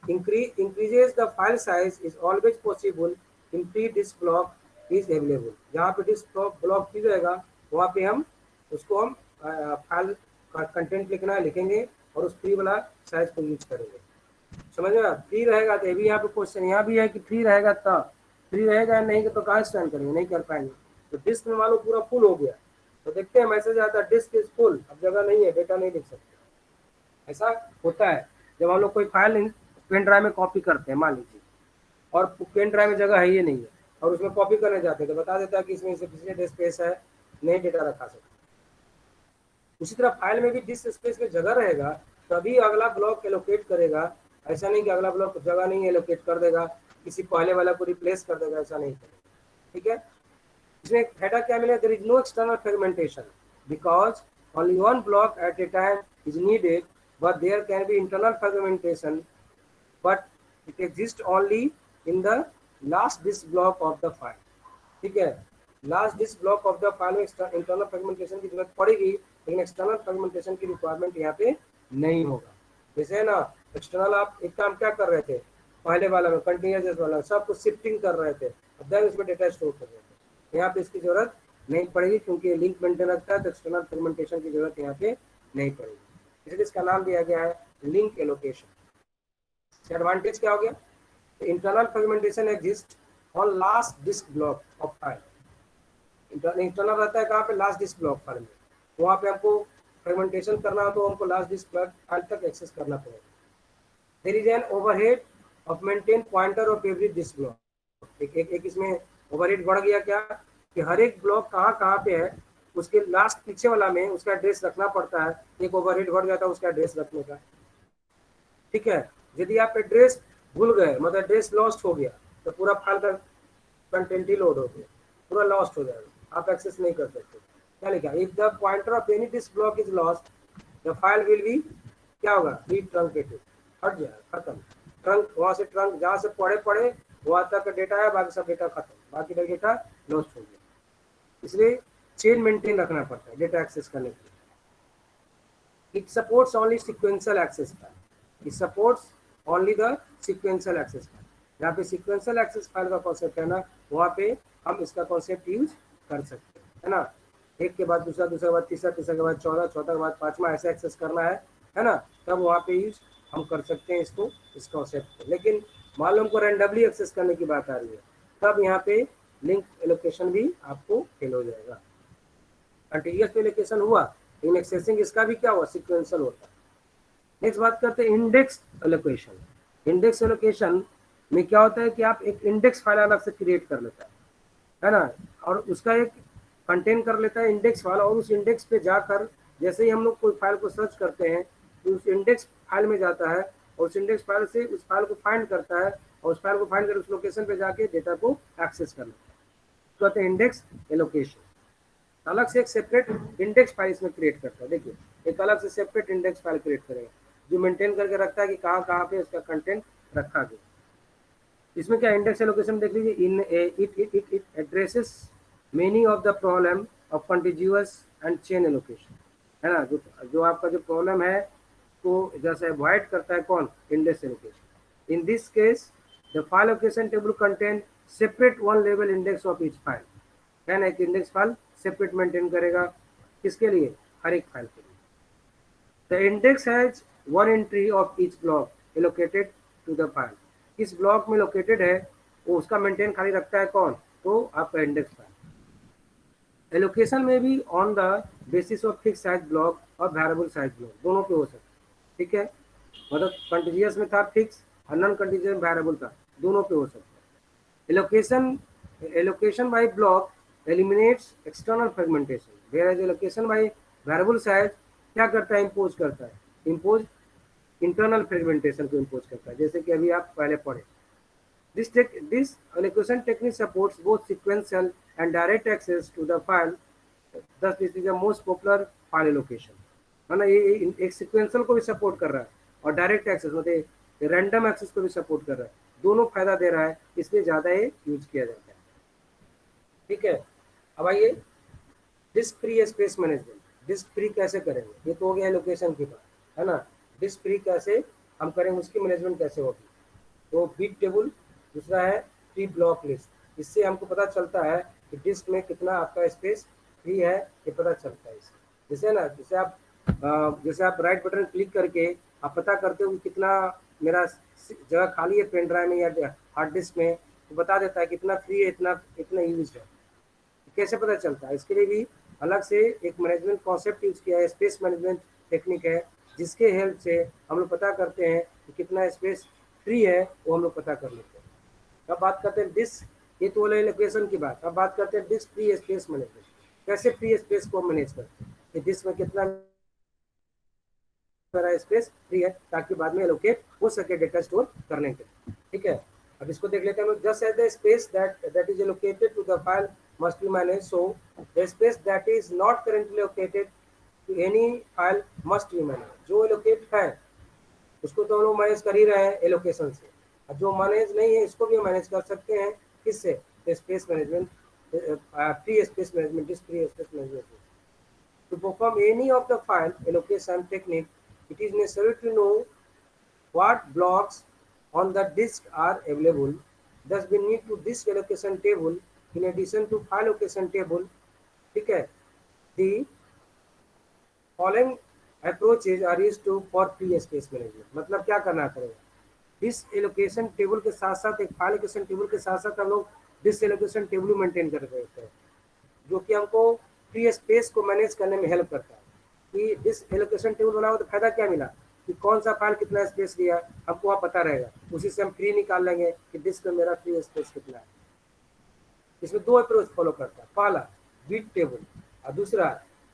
increases the file size is always possible in pre-disk block is available। जहाँ पे डिस्क ब्लॉक की रहेगा वहाँ पे हम उसको फाइल कंटेंट लिखेंगे और उस फ्री वाला साइज को यूज करेंगे। समझ में? फ्री रहेगा तो अभी यहाँ पे क्वेश्चन यहाँ भी है कि फ्री रहेगा तब, फ्री रहेगा नहीं तो कहाँ स्टैंड करेंगे, नहीं कर पाएंगे। तो डिस्क में मान लो पूरा फुल हो गया तो देखते हैं मैसेज आता है डिस्क इज फुल, अब जगह नहीं है, डेटा नहीं लिख सकते। ऐसा होता है जब हम लोग कोई फाइल पेन ड्राइव में कॉपी करते हैं मान लीजिए, और पेन ड्राइव में जगह है ही नहीं है और उसमें कॉपी करने जाते हैं तो बता देता है कि इसमें सफिशिएंट स्पेस है, नहीं डेटा रखा सकते। उसी तरह फाइल में भी जिस स्पेस में जगह रहेगा तभी अगला ब्लॉक एलोकेट करेगा। ऐसा नहीं कि अगला ब्लॉक जगह नहीं एलोकेट कर देगा, किसी पहले वाला को रिप्लेस कर देगा, ऐसा नहीं करेगा। ठीक है, इसमें फायदा क्या मिला, there is no external fragmentation because only one block at a time is needed, but there can be internal fragmentation, but it exists only in the last disk block of the file। ठीक है, last disk block of the file में internal fragmentation की जरूरत पड़ेगी, लेकिन external fragmentation की requirement यहाँ पे नहीं होगा। जैसे है ना, एक्सटर्नल आप एक काम क्या कर रहे थे, पहले वाला में कंटिन्यूअस वाला सब कुछ शिफ्टिंग कर रहे थे, अब देन उसमें डेटा स्टोर कर रहे थे, यहाँ पे इसकी जरूरत नहीं पड़ेगी क्योंकि लिंक मेंटेन रखता है, तो एक्सटर्नल फ्रेगमेंटेशन की जरूरत यहाँ पे नहीं पड़ेगी, इसलिए इसका नाम दिया गया है लिंक एलोकेशन। एडवांटेज क्या हो गया, internal fragmentation exist on last disk block of file. Internal रहता है कहाँ पे, लास्ट डिस्क ब्लॉक फाइल में, वहाँ पे हमको फ्रेगमेंटेशन करना हो तो हमको लास्ट डिस्क फाइल तक एक्सेस करना पड़ेगा। There is an overhead of maintain pointer of every disk block. एक इसमें ओवरहेड बढ़ गया क्या कि हर एक ब्लॉक कहाँ पे है उसके लास्ट पीछे वाला में उसका एड्रेस रखना पड़ता है, एक ओवरहेड बढ़ जाता है उसका एड्रेस रखने का। ठीक है, यदि आप एड्रेस भूल गए, मतलब एड्रेस लॉस्ट हो गया तो पूरा फाइल का कंटेंट ही लोड हो गया, पूरा लॉस्ट हो जाएगा, आप एक्सेस नहीं कर सकते। क्या लिखा, if the pointer of any disk block is lost the file will be क्या होगा, री ट्रंकेटेड, हट जाएगा, खत्म। ट्रंक वहां से ट्रंक जहाँ से पढ़े वहां तक डेटा है, बाकी सब डेटा खत्म, बाकी डेटा लॉस्ट हो गया। इसलिए चेन मेंटेन रखना पड़ता है डेटा एक्सेस करने के लिए। It supports only sequential access file, it supports only the sequential access file. जहाँ पे सिक्वेंशियल एक्सेस फाइल का कॉन्सेप्ट है ना, वहाँ पे हम इसका कॉन्सेप्ट यूज कर सकते हैं, है ना। एक के बाद दूसरा, दूसरे के बाद तीसरा, तीसरे के बाद चौथा, चौथा के बाद पांचवा, ऐसे एक्सेस करना है ना, तब वहाँ पे यूज हम कर सकते हैं इसको, इस कॉन्सेप्ट को। लेकिन मान लो हमको रैंडमली एक्सेस करने की बात आ रही है, तब यहाँ पे लिंक एलोकेशन भी आपको फेल हो जाएगा। कंटिन्यूअस एलोकेशन हुआ, लेकिन एक्सेसिंग इसका भी क्या हुआ, सिक्वेंशियल होता है। नेक्स्ट बात करते हैं इंडेक्स एलोकेशन। इंडेक्स एलोकेशन में क्या होता है कि आप एक इंडेक्स फाइल अलग से क्रिएट कर लेता है ना, और उसका एक कंटेन कर लेता है इंडेक्स फाइल, और उस इंडेक्स पे जाकर जैसे ही हम लोग कोई फाइल को सर्च करते हैं तो उस इंडेक्स फाइल में जाता है और उस इंडेक्स फाइल से उस फाइल को फाइंड करता है, और उस फाइल को फाइंड कर उस लोकेशन पे जाके डेटा को एक्सेस कर लेता है, तो कहते हैं इंडेक्स एलोकेशन। अलग से एक सेपरेट इंडेक्स फाइल इसमें क्रिएट करता है। देखिए, एक अलग से सेपरेट इंडेक्स फाइल क्रिएट करेगा जो मेंटेन करके रखता है कि कहाँ कहाँ पे उसका कंटेंट रखा गया। इसमें क्या इंडेक्स एलोकेशन देख लीजिए, in it addresses many of the problem of continuous and chain allocation, है ना। जो आपका जो प्रॉब्लम है तो जैसे अवॉइड करता है कौन, index allocation. In this case the file location table contain separate one level index of each file, है ना। एक इंडेक्स फाइल सेपरेट मेंटेन करेगा, किसके लिए, हर एक फाइल के लिए। The index has one entry of each block allocated to the file, किस ब्लॉक में लोकेटेड है वो उसका मेंटेन खाली रखता है कौन, तो आपका इंडेक्स फाइल। एलोकेशन में भी on the basis of fix size block और वेरिएबल साइज ब्लॉक, दोनों पे हो सकता है। ठीक है, मतलब कंटिन्यूअस में था फिक्स और नॉन कंटिन्यूअस वेरिएबल था, दोनों पे हो सकता है। Allocation by block eliminates external fragmentation, where allocation by variable size क्या करता है, इम्पोज करता है, इम्पोज इंटरनल फ्रेगमेंटेशन को इम्पोज करता है, जैसे कि अभी आप पहले पढ़े। This allocation technique supports both sequential and direct access to the file. Thus, this is the most popular file allocation, है ना। ये एक sequential को भी सपोर्ट कर रहा है और डायरेक्ट एक्सेस मतलब रैंडम एक्सेस को भी सपोर्ट कर रहा है, दोनों फायदा दे रहा है, इसलिए ज़्यादा ये यूज किया जाता है। ठीक है, अब आइए disk free space management. Disk free कैसे करेंगे, ये तो हो गया लोकेशन की बात, है ना। डिस्क फ्री कैसे हम करेंगे, उसकी मैनेजमेंट कैसे होगी, तो बिट टेबल, दूसरा है फ्री ब्लॉक लिस्ट। इससे हमको पता चलता है कि डिस्क में कितना आपका स्पेस फ्री है, ये पता चलता है इससे। जैसे ना, जैसे आप राइट बटन क्लिक करके आप पता करते हो कि कितना मेरा जगह खाली है पेन ड्राइव में या हार्ड डिस्क में, तो बता देता है कितना फ्री है, इतना यूज है। कैसे पता चलता है, इसके लिए भी अलग से एक मैनेजमेंट कॉन्सेप्ट यूज किया है, स्पेस मैनेजमेंट टेक्निक है, जिसके हेल्प से हम लोग पता करते हैं कि कितना स्पेस फ्री है, वो हम लोग पता कर लेते हैं। अब बात करते हैं डिस्क, ये तो बोले लोकेशन की बात। अब बात करते हैं डिस्क फ्री स्पेस मैनेजमेंट। कैसे फ्री स्पेस को मैनेज करते हैं कि डिस्क में कितना मेरा स्पेस फ्री है ताकि बाद में एलोकेट हो सके डेटा स्टोर करने के लिए। ठीक है, अब इसको देख लेते हैं। Just as the space that is allocated to the file must be manage, so the space that is not currently located to any file must be manage. जो एलोकेट है उसको तो हम लोग मैनेज कर ही रहे हैं एलोकेशन से, और जो मैनेज नहीं है इसको भी मैनेज कर सकते हैं किससे, space management, free space management, disk free space management. To perform any of the file allocation technique, it is necessary to know what blocks on the disk are available. Thus, we need to disk allocation table in addition to file allocation table. ठीक है, the following approaches are used to for free space management. मतलब क्या करना पड़ेगा, disk allocation table के साथ साथ एक फाइल एलोकेशन टेबल के साथ साथ हम लोग डिस्क एलोकेशन टेबल मेंटेन कर रहे हैं, जो कि हमको फ्री स्पेस को मैनेज करने में हेल्प करता है। कि डिस्क एलोकेशन टेबल बनाओ तो फायदा क्या मिला कि कौन सा फाइल कितना स्पेस लिया हमको वहाँ पता रहेगा, उसी से हम फ्री निकाल लेंगे कि डिस्क में मेरा फ्री स्पेस कितना है। इसमें दो अप्रोच फॉलो करता है, पहला बिट टेबल और दूसरा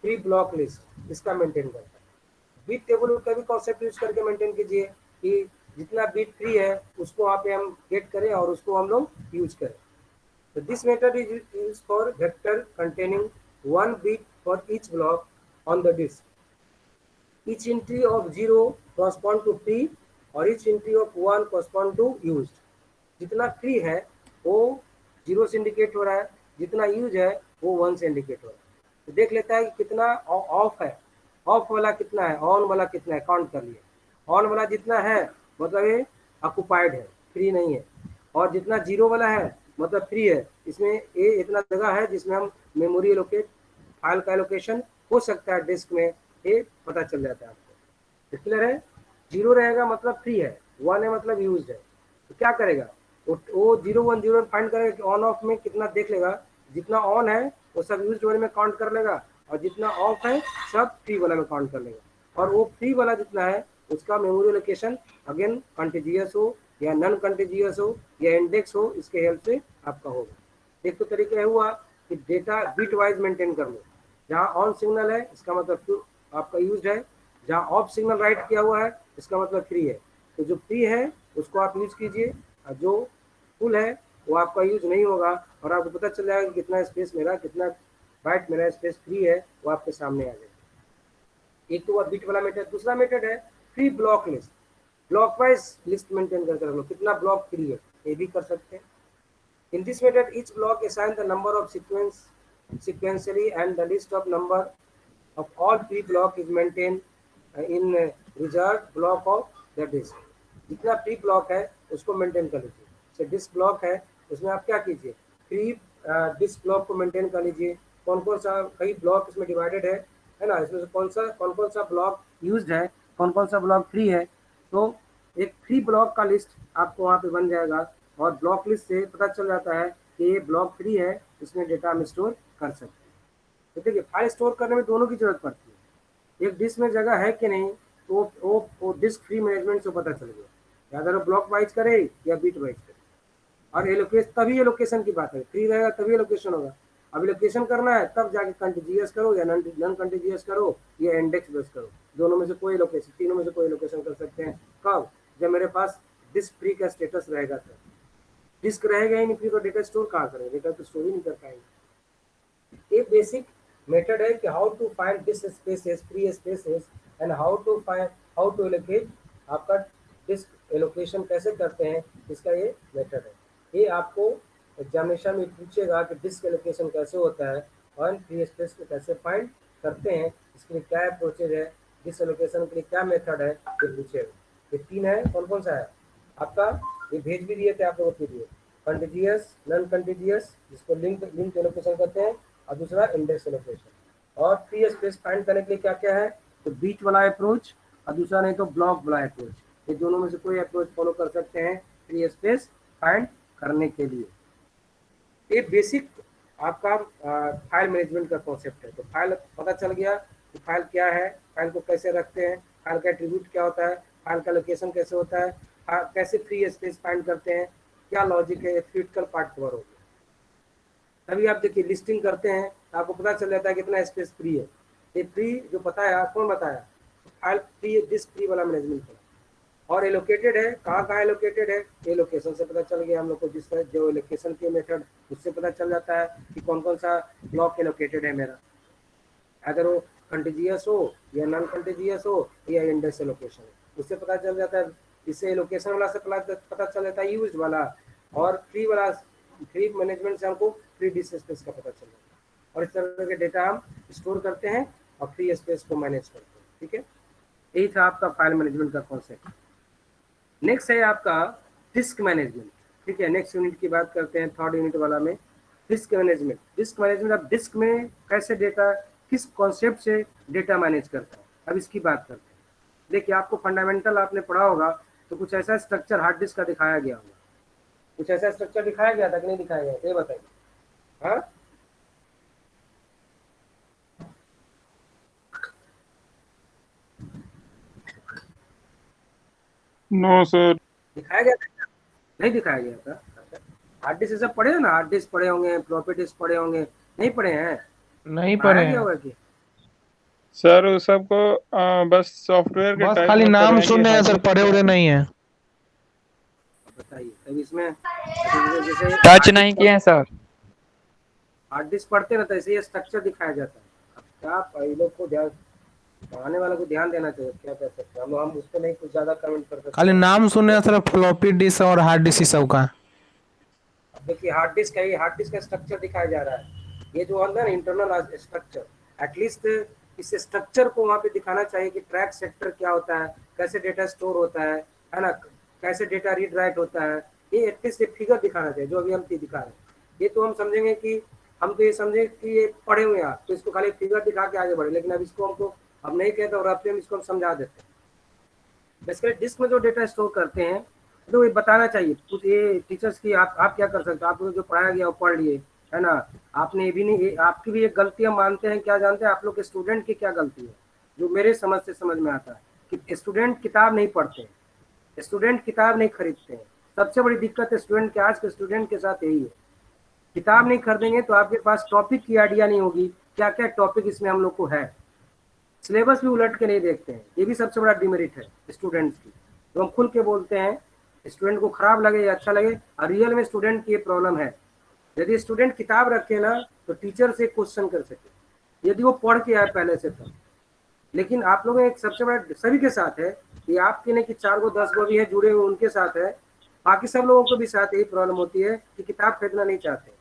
फ्री ब्लॉक लिस्ट, इसका मेंटेन करता है। बिट टेबल का भी कॉन्सेप्ट यूज करके मेंटेन कीजिए कि जितना बिट फ्री है उसको वहाँ पे हम गेट करें और उसको हम लोग यूज करें। So this method is used for vector containing one bit for each block on the disk. Each entry of 0 correspond to free और each entry of 1 correspond to used. जितना फ्री है वो 0 से इंडिकेट हो रहा है, जितना यूज है वो 1 से इंडिकेट हो रहा है। तो देख लेता है कि कितना ऑफ है, ऑफ वाला कितना है, ऑन वाला कितना है, काउंट कर लिए। ऑन वाला जितना है मतलब ये ऑक्युपाइड है, फ्री नहीं है, और जितना जीरो वाला है मतलब फ्री है। इसमें ये इतना जगह है जिसमें हम मेमोरी एलोकेट, फाइल का एलोकेशन हो सकता है डिस्क में, ये पता चल जाता है आपको। क्लियर है, जीरो रहेगा मतलब फ्री है, वन है मतलब यूज है। तो क्या करेगा वो 0 1 0 फाइंड करेगा कि ऑन ऑफ में कितना देख लेगा, जितना ऑन है वो सब यूज वाले में काउंट कर लेगा और जितना ऑफ है सब फ्री वाला में काउंट कर लेगा। और वो फ्री वाला जितना है उसका मेमोरी एलोकेशन अगेन कंटिजियस हो या नॉन कंटिजियस हो या इंडेक्स हो, इसके हेल्प से आपका होगा। एक तो तरीका हुआ कि डेटा बिट वाइज मेंटेन कर लो। जहाँ ऑन सिग्नल है इसका मतलब आपका यूज है, जहाँ ऑफ सिग्नल राइट किया हुआ है इसका मतलब फ्री है। तो जो फ्री है उसको आप यूज कीजिए और जो फुल है वो आपका यूज नहीं होगा, और आपको पता चल जाएगा कि कितना स्पेस मेरा, कितना बाइट मेरा स्पेस फ्री है, वो आपके सामने आ जाएगा। एक तो बिट वाला मेथड। दूसरा मेथड है free block list. Block wise list maintain करके रख लो कितना ब्लॉक फ्री है, ये भी कर सकते हैं। In this method, each block assigns the number of sequentially, and the list of number of all free block is maintained in reserved block of the disk. जितना फ्री ब्लॉक है उसको maintain कर लीजिए। जैसे डिस्क ब्लॉक है उसमें आप क्या कीजिए, फ्री डिस्क ब्लॉक को मेंटेन कर लीजिए। कौन कौन सा कई ब्लॉक इसमें डिवाइडेड है ना, इसमें से कौन कौन सा ब्लॉक यूज्ड है, कौन कौन सा ब्लॉक फ्री है। तो एक फ्री ब्लॉक का लिस्ट आपको वहाँ पे बन जाएगा, और ब्लॉक लिस्ट से पता चल जाता है कि ये ब्लॉक फ्री है, इसमें डेटा हम स्टोर कर सकते हैं। तो देखिए फाइल स्टोर करने में दोनों की जरूरत पड़ती है। एक डिस्क में जगह है कि नहीं तो वो डिस्क फ्री मैनेजमेंट से पता चल गया, अगर वो ब्लॉक वाइज करे या बिट वाइज करे। और एलोकेशन, तभी एलोकेशन की बात है, फ्री रहेगा तभी एलोकेशन होगा। अब एलोकेशन करना है तब जाके कंटिजियस करो या नॉन कंटिजियस करो या इंडेक्स बेस करो, दोनों में से कोई एलोकेशन, तीनों में से कोई एलोकेशन कर सकते हैं। कब, जब मेरे पास डिस्क फ्री का स्टेटस रहेगा तब। डिस्क रहेगा ही नहीं फ्री तो डेटा स्टोर कहाँ करेंगे, डेटा तो स्टोर ही नहीं कर पाएंगे। एक बेसिक मेथड है कि how to find disk spaces, free spaces, and how to allocate. आपका डिस्क एलोकेशन कैसे करते हैं इसका ये मेथड है। ये आपको एग्जामिनेशन में पूछेगा कि डिस्क एलोकेशन कैसे होता है और फ्री स्पेस को कैसे फाइंड करते हैं, इसके लिए क्या अप्रोचेज है, डिस्क एलोकेशन के लिए क्या मेथड है, ये पूछेगा। ये तीन है, कौन कौन सा है आपका, ये भेज भी दिए थे आप लोगों के लिए। कंटिजियस, नॉन कंटिजियस जिसको लिंक एलोकेशन करते हैं, और दूसरा इंडेक्स एलोकेशन। और फ्री स्पेस फाइंड करने के लिए क्या क्या है, तो बीट वाला अप्रोच और दूसरा नहीं तो ब्लॉक वाला अप्रोच। ये दोनों में से कोई अप्रोच फॉलो कर सकते हैं फ्री स्पेस फाइंड करने के लिए। ये बेसिक आपका फाइल मैनेजमेंट का कॉन्सेप्ट है। तो फाइल पता चल गया कि फाइल क्या है, फाइल को कैसे रखते हैं, फाइल का एट्रीब्यूट क्या होता है, फाइल का लोकेशन कैसे होता है, कैसे फ्री स्पेस फाइंड करते हैं, क्या लॉजिक है, थ्योरेटिकल पार्ट कवर हो गया। तभी आप देखिए लिस्टिंग करते हैं तो आपको पता चल जाता है कितना स्पेस फ्री है। ये फ्री जो बताया कौन बताया, फाइल फ्री डिस्क फ्री वाला मैनेजमेंट है। और एलोकेटेड है, कहाँ एलोकेटेड है, ये लोकेशन से पता चल गया हम लोग को, जिस तरह जो एलोकेशन के मेथड उससे पता चल जाता है कि कौन कौन सा ब्लॉक एलोकेटेड है मेरा, अगर वो कंटिजियस हो या नॉन कंटिजियस हो या इंडेक्स एलोकेशन उससे पता चल जाता है। इससे लोकेशन वाला से पता चल जाता है यूज वाला, और फ्री वाला फ्री मैनेजमेंट से हमको फ्री डिस्क स्पेस का पता चल जाता है। और इस तरह के डेटा हम स्टोर करते हैं और फ्री स्पेस को मैनेज करते हैं। ठीक है, यही था आपका फाइल मैनेजमेंट का कॉन्सेप्ट। नेक्स्ट है आपका डिस्क मैनेजमेंट। ठीक है, नेक्स्ट यूनिट की बात करते हैं, थर्ड यूनिट वाला में डिस्क मैनेजमेंट। डिस्क मैनेजमेंट अब डिस्क में कैसे डेटा, किस कॉन्सेप्ट से डेटा मैनेज करता है, अब इसकी बात करते हैं। देखिए आपको फंडामेंटल आपने पढ़ा होगा तो कुछ ऐसा स्ट्रक्चर हार्ड डिस्क का दिखाया गया होगा, कुछ ऐसा स्ट्रक्चर दिखाया गया था कि नहीं दिखाया गया, ये बताइए। हाँ, नो सर। दिखाया गया था, नहीं दिखाया गया था। हार्ड डिस्क सब पढ़े हो ना, हार्ड डिस्क पढ़े होंगे, फ्लॉपी डिस्क पढ़े होंगे, नहीं पढ़े हैं, नहीं पढ़ाया पढ़े गया हैं होगा कि सर उस सबको बस सॉफ्टवेयर के बस टाइप खाली में पढ़े नाम हैं कि सुने हैं हार्ड सर, डिस्क पढ़े क्या उड़े है। नहीं है। बताइए। तब इसमें जैसे टच नहीं किए हैं सर। हार्ड डिस्क पढ़ते ना तो ऐसे ये स्ट्रक्चर दिखाया जाता है। अब क्या ये लोग को ध्यान, पढ़ाने वाले को ध्यान देना चाहिए, क्या कह सकते हैं हम उस पर नहीं कुछ ज्यादा कमेंट कर सकते खाली हैं। नाम सुने हैं सर, फ्लॉपी डिस्क और हार्ड डिस्क सब का। अब देखिए हार्ड डिस्क है, ये हार्ड डिस्क का स्ट्रक्चर दिखाया जा रहा है, ये जो अंदर इंटरनल स्ट्रक्चर, एटलीस्ट इस स्ट्रक्चर को वहाँ पे दिखाना चाहिए कि ट्रैक सेक्टर क्या होता है, कैसे डेटा स्टोर होता है ना, कैसे डेटा रीड राइट होता है, ये एटलीस्ट एक फिगर दिखाना चाहिए। जो अभी हम दिखा रहे हैं ये तो हम समझेंगे कि हम तो ये समझे कि ये पढ़े हुए हैं आप, तो इसको खाली फिगर दिखा के आगे बढ़े, लेकिन अब इसको हमको अब नहीं कहते और अब हम इसको हम समझा देते हैं। बेसिकली डिस्क में जो डेटा स्टोर करते हैं तो ये बताना चाहिए कुछ, ये टीचर्स की आप क्या कर सकते हो, आपको जो पढ़ाया गया वो पढ़ लिए है ना, आपने ये भी नहीं, आपकी भी एक गलती हम मानते हैं, क्या जानते हैं आप लोग के स्टूडेंट की क्या गलती है, जो मेरे समझ से समझ में आता है कि स्टूडेंट किताब नहीं पढ़ते हैं, स्टूडेंट किताब नहीं खरीदते हैं। सबसे बड़ी दिक्कत है स्टूडेंट के, आज के स्टूडेंट के साथ यही है, किताब नहीं खरीदेंगे तो आपके पास टॉपिक की आइडिया नहीं होगी, क्या क्या टॉपिक इसमें हम लोग को है, सिलेबस भी उलट के नहीं देखते हैं, ये भी सबसे बड़ा डिमेरिट है स्टूडेंट्स की। तो हम खुल के बोलते हैं, स्टूडेंट को खराब लगे या अच्छा लगे, और रियल में स्टूडेंट की ये प्रॉब्लम है। यदि स्टूडेंट किताब रखे ना तो टीचर से क्वेश्चन कर सके, यदि वो पढ़ के आए पहले से तो। लेकिन आप लोगों एक सबसे बड़ा सभी के साथ है, ये आपके नहीं कि 4 को 10 को भी है जुड़े हुए उनके साथ है, बाकी सब लोगों को भी साथ यही प्रॉब्लम होती है कि किताब खरीदना नहीं चाहते,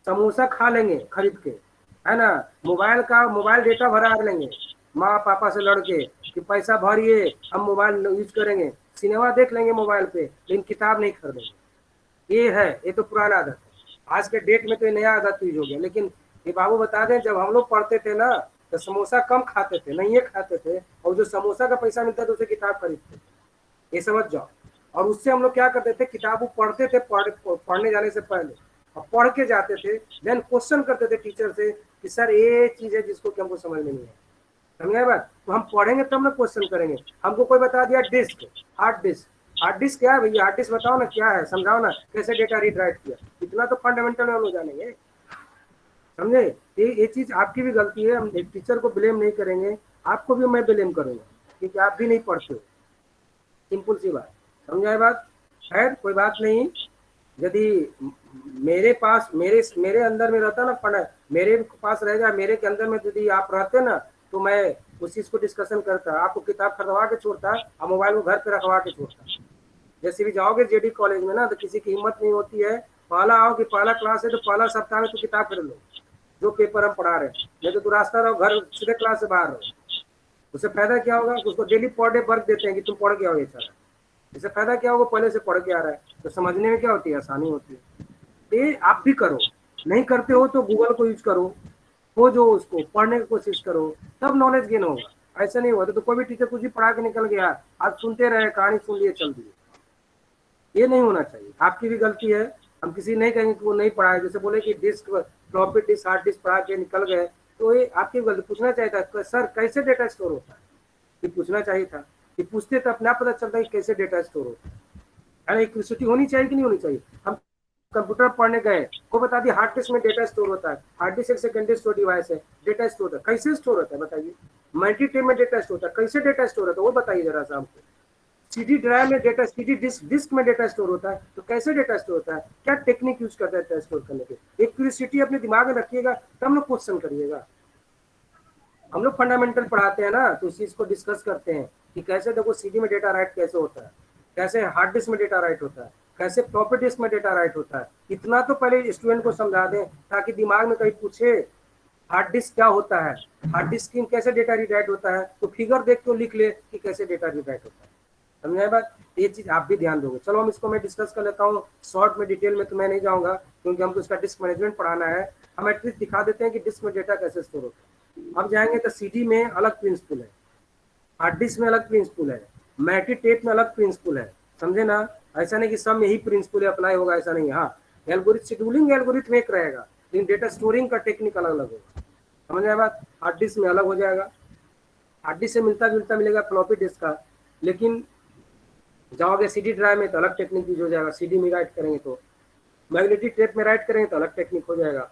समोसा खा लेंगे खरीद के है ना, मोबाइल डेटा भरा लेंगे माँ पापा से लड़के कि पैसा भरिए हम मोबाइल यूज करेंगे, सिनेमा देख लेंगे मोबाइल पे, लेकिन किताब नहीं खरीदेंगे। ये है, ये तो पुराना आदत है, आज के डेट में तो ये नया आदत यूज हो गया। लेकिन ये बाबू बता दें, जब हम लोग पढ़ते थे ना तो समोसा कम खाते थे, नहीं ये खाते थे, और जो समोसा का पैसा मिलता था उसे किताब खरीदते थे, ये समझ जाओ। और उससे हम लोग क्या करते थे, किताब पढ़ते थे, पढ़ने जाने से पहले, और पढ़ के जाते थे, देन क्वेश्चन करते थे टीचर से कि सर ये चीज है जिसको कि हमको समझ में नहीं है, समझे बात, तो हम पढ़ेंगे तब ना क्वेश्चन करेंगे। हमको कोई बता दिया disk, hard disk, hard disk क्या है भैया, हार्ड डिस्क बताओ ना क्या है, समझाओ ना कैसे डेटा रीड राइट किया, इतना तो फंडामेंटल में हम लोग जानेंगे, समझे। ये चीज आपकी भी गलती है, हम एक टीचर को ब्लेम नहीं करेंगे, आपको भी मैं ब्लेम करूंगा क्योंकि आप भी नहीं पढ़ते हो, सिंपल सी बात, समझाए बात। खैर कोई बात नहीं, यदि मेरे पास मेरे अंदर में रहता ना पढ़ा, मेरे पास रहेगा, मेरे के अंदर में यदि आप रहते ना तो मैं उस चीज को डिस्कशन करता, आपको किताब खरीदवा के छोड़ता और मोबाइल को घर पे रखवा के छोड़ता। जैसे भी जाओगे जेडी कॉलेज में ना तो किसी की हिम्मत नहीं होती है, पहला आओ कि पहला क्लास है तो पहला सप्ताह में तो किताब खरीद लो जो पेपर हम पढ़ा रहे हैं, नहीं तो तू रास्ता रहो, घर सीधे क्लास से बाहर रहो। उससे फायदा क्या होगा, उसको डेली पर डे वर्क देते हैं कि तुम पढ़ के आओ, ये सारा इससे फायदा क्या होगा, पहले से पढ़ के आ रहा है तो समझने में क्या होती है, आसानी होती है। ये आप भी करो, नहीं करते हो तो गूगल को यूज करो, खोजो उसको, पढ़ने की कोशिश करो, तब नॉलेज गेन होगा। ऐसा नहीं हुआ तो कोई भी टीचर कुछ भी पढ़ा के निकल गया, आप सुनते रहे, कहानी सुन लिए चल दिए, ये नहीं होना चाहिए, आपकी भी गलती है। हम किसी नहीं कहेंगे कि वो नहीं पढ़ाए, जैसे बोले कि disk floppy disk hard disc पढ़ा के निकल गए, तो ये आपकी गलती। पूछना चाहिए था सर कैसे डेटा स्टोर होता है, कि पूछना चाहिए था, कि पूछते तो अपने आप पता चलता है कि कैसे डेटा स्टोर होता है ना। एक क्यूरियोसिटी होनी चाहिए कि नहीं होनी चाहिए। हम कंप्यूटर पढ़ने गए, को बता दिया हार्ड डिस्क में डेटा स्टोर होता है, हार्ड डिस्क एक सेकेंडरी स्टोर डिवाइस है, डेटा स्टोर होता है, कैसे स्टोर होता है बताइए। मल्टी टेप में डेटा स्टोर होता है, कैसे डेटा स्टोर होता है वो बताइए जरा सा हमको। सीडी ड्राइव में डेटा, सीडी डिस्क में डेटा स्टोर होता है, तो कैसे डेटा स्टोर होता है, क्या टेक्निक यूज करता है डेटा स्टोर करने के। एक क्यूरियोसिटी अपने दिमाग में रखिएगा, तब लोग क्वेश्चन करिएगा। हम लोग फंडामेंटल पढ़ाते हैं ना, तो इस चीज को डिस्कस करते हैं कि कैसे देखो सीडी में डेटा राइट कैसे होता है, कैसे हार्ड डिस्क में डेटा राइट होता है, कैसे फ्लॉपी डिस्क में डेटा राइट होता है। इतना तो पहले स्टूडेंट को समझा दें, ताकि दिमाग में कहीं पूछे हार्ड डिस्क क्या होता है, हार्ड डिस्क में कैसे डेटा रीड राइट होता है, तो फिगर देख के लिख ले कि कैसे डेटा रीड राइट होता है। समझे बात, ये चीज आप भी ध्यान दोगे। चलो हम इसको मैं डिस्कस कर लेता हूँ शॉर्ट में, डिटेल में तो मैं नहीं जाऊंगा, क्योंकि हमको इसका डिस्क मैनेजमेंट पढ़ाना है। हम एटलीस्ट दिखा देते हैं कि डिस्क में डेटा कैसे स्टोर होता है। अब जाएंगे तो सीडी में अलग प्रिंसिपल है, हार्ड डिस्क में अलग प्रिंसिपल है, मैटी टेप में अलग प्रिंसिपल है। समझे ना, ऐसा नहीं कि सब में यही प्रिंसिपल अप्लाई होगा, ऐसा नहीं। हाँ, एल्गोरिथम शेड्यूलिंग एल्गोरिथम एक रहेगा, लेकिन डेटा स्टोरिंग का टेक्निक अलग अलग होगा। समझ में बात, हार्ड डिस्क में अलग हो जाएगा, हार्ड डिस्क से मिलता जुलता मिलेगा फ्लॉपी डिस्क का, लेकिन जाओगे सीडी ड्राइव में तो अलग टेक्निक यूज हो जाएगा। सीडी में राइट करेंगे तो, मैग्नेटिक टेप में राइट करेंगे तो अलग टेक्निक हो जाएगा।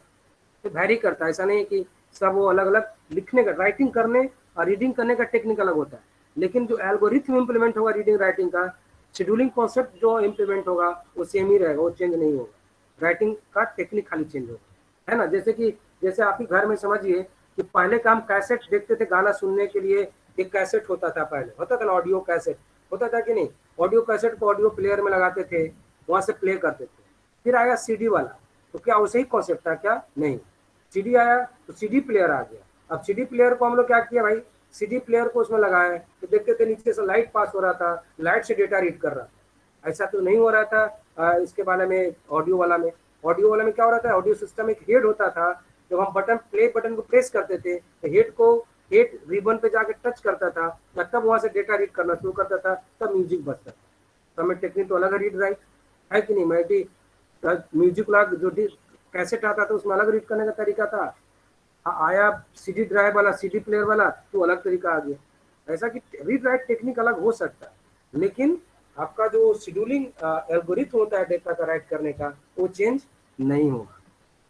तो वैरी करता है, ऐसा नहीं है कि सब वो अलग अलग लिखने का, राइटिंग करने और रीडिंग करने का टेक्निक अलग होता है, लेकिन जो एल्गोरिथम इंप्लीमेंट होगा रीडिंग राइटिंग का, शेड्यूलिंग कॉन्सेप्ट जो इंप्लीमेंट होगा वो सेम ही रहेगा, वो चेंज नहीं होगा। राइटिंग का टेक्निक खाली चेंज होगा, है ना। जैसे आपके घर में समझिए कि पहले का हम कैसेट देखते थे गाना सुनने के लिए, एक कैसेट होता था, पहले होता था ना ऑडियो कैसेट, होता था कि नहीं। ऑडियो कैसेट को ऑडियो प्लेयर में लगाते थे, वहां से प्ले करते थे। फिर आया सीडी वाला, तो क्या वैसे ही कॉन्सेप्ट था क्या? नहीं, सीडी आया तो सीडी प्लेयर आ गया। अब सीडी प्लेयर को हम लोग क्या किया भाई, सीडी प्लेयर को उसमें लगाए तो देखते थे नीचे से लाइट पास हो रहा था, लाइट से डेटा रीड कर रहा था। ऐसा तो नहीं हो रहा था इसके बारे में। ऑडियो वाला में क्या हो रहा था, ऑडियो सिस्टम एक हेड होता था, जब हम प्ले बटन को प्रेस करते थे तो हेड रिबन पे जाके टच करता था, तब वहां से डेटा रीड करना शुरू करता था, तब म्यूजिक बजता था। तो हमें टेक्निक तो अलग है रीड राइट, है कि नहीं। मैं म्यूजिक वाला जो कैसेट आता था उसमें अलग रीड करने का तरीका था, आया सीडी ड्राइव वाला, सीडी प्लेयर वाला, तो अलग तरीका आ गया। ऐसा कि रीड राइट टेक्निक अलग हो सकता है, लेकिन आपका जो शेड्यूलिंग एल्गोरिथम होता है डेटा का राइट करने का, वो चेंज नहीं होगा।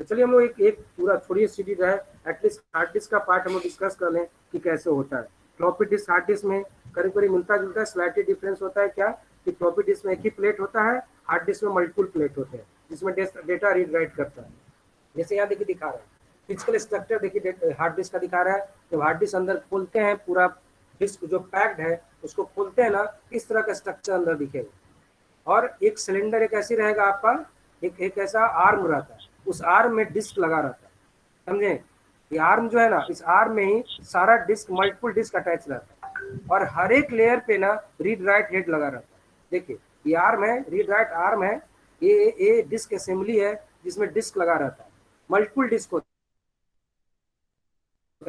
तो चलिए हम लोग एक पूरा छोड़िए CD drive, at least hard disk का पार्ट हम लोग डिस्कस कर लें कि कैसे होता है। फ्लॉपी डिस्क हार्ड डिस्क में करीब करीब मिलता जुलता है, स्लाइटली डिफरेंस होता है क्या, कि फ्लॉपी डिस्क में एक ही प्लेट होता है, हार्ड डिस्क में मल्टीपल प्लेट होते हैं, जिसमें डेटा रीड राइट करता है। जैसे यहाँ देखिए दिखा रहा है फिजिकल स्ट्रक्चर, देखिए हार्ड डिस्क का दिखा रहा है। जब हार्ड डिस्क अंदर खोलते हैं, पूरा डिस्क जो पैक्ड है उसको खोलते हैं ना, इस तरह का स्ट्रक्चर अंदर दिखेगा। और एक सिलेंडर एक ऐसी रहेगा आपका, एक ऐसा आर्म रहता है, उस आर्म में डिस्क लगा रहता है। समझे, ये आर्म जो है ना, इस आर्म में ही सारा डिस्क, मल्टीपल डिस्क अटैच रहता है, और हर एक लेयर पे ना रीड राइट हेड लगा रहता है। देखिए ये आर्म है, रीड राइट आर्म है, ये डिस्क असेंबली है जिसमें डिस्क लगा रहता है। मल्टीपल डिस्क होता है,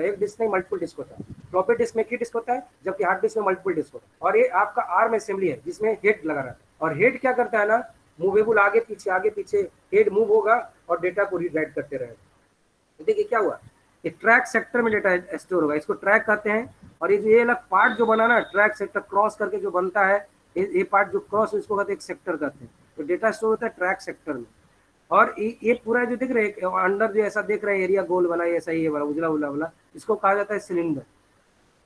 एक डिस्क नहीं मल्टीपल डिस्क होता है। फ्लॉपी डिस्क में एक डिस्क होता है, जबकि हार्ड डिस्क में मल्टीपल डिस्क होता है। और ये आपका आर्म असेंबली है जिसमें हेड लगा रहता है, और हेड क्या करता है ना, मूवेबल, आगे पीछे हेड मूव होगा और डेटा को रीड राइट करते रहेगा। देखिए क्या हुआ, ये ट्रैक सेक्टर में डेटा स्टोर होगा, इसको ट्रैक कहते हैं। और ये अलग पार्ट जो बना ना, ट्रैक सेक्टर क्रॉस करके जो बनता है, ये पार्ट जो क्रॉस, इसको कहते हैं एक सेक्टर कहते हैं। तो डेटा स्टोर होता है ट्रैक सेक्टर में। और ये पूरा जो दिख रहे हैं अंडर जो ऐसा देख रहे हैं एरिया गोल बना, ऐसा ही है वाला उजला उजला वाला, इसको कहा जाता है सिलेंडर।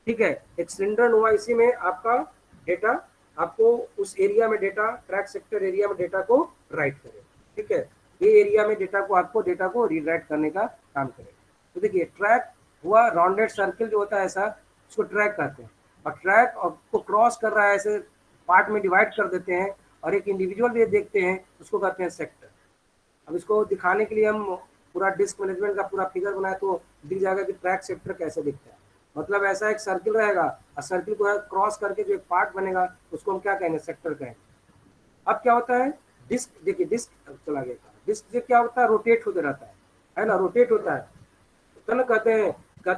ठीक है, एक सिलेंडर हुआ, इसी में आपका डेटा, आपको उस एरिया में डेटा, ट्रैक सेक्टर एरिया में डेटा को राइट करेगा। ठीक है, ये एरिया में डेटा को, आपको डेटा को रीड राइट करने का काम करेगा। तो देखिए ट्रैक हुआ, राउंडेड सर्किल जो होता है ऐसा, उसको ट्रैक कहते हैं। और ट्रैक को क्रॉस कर रहा है, ऐसे पार्ट में डिवाइड कर देते हैं, और एक इंडिविजुअल ये देखते हैं, उसको कहते हैं सेक्टर। अब इसको दिखाने के लिए हम पूरा डिस्क मैनेजमेंट का पूरा फिगर बनाए तो दिख जाएगा कि ट्रैक सेक्टर कैसे दिखता है। मतलब ऐसा एक सर्किल रहेगा, और सर्किल को क्रॉस करके जो एक पार्ट बनेगा उसको हम क्या कहेंगे, सेक्टर कहेंगे। अब क्या होता है, डिस्क, देखिए डिस्क चला गया, डिस्क जो क्या होता है, रोटेट होते रहता है ना, रोटेट होता है। तो ना कहते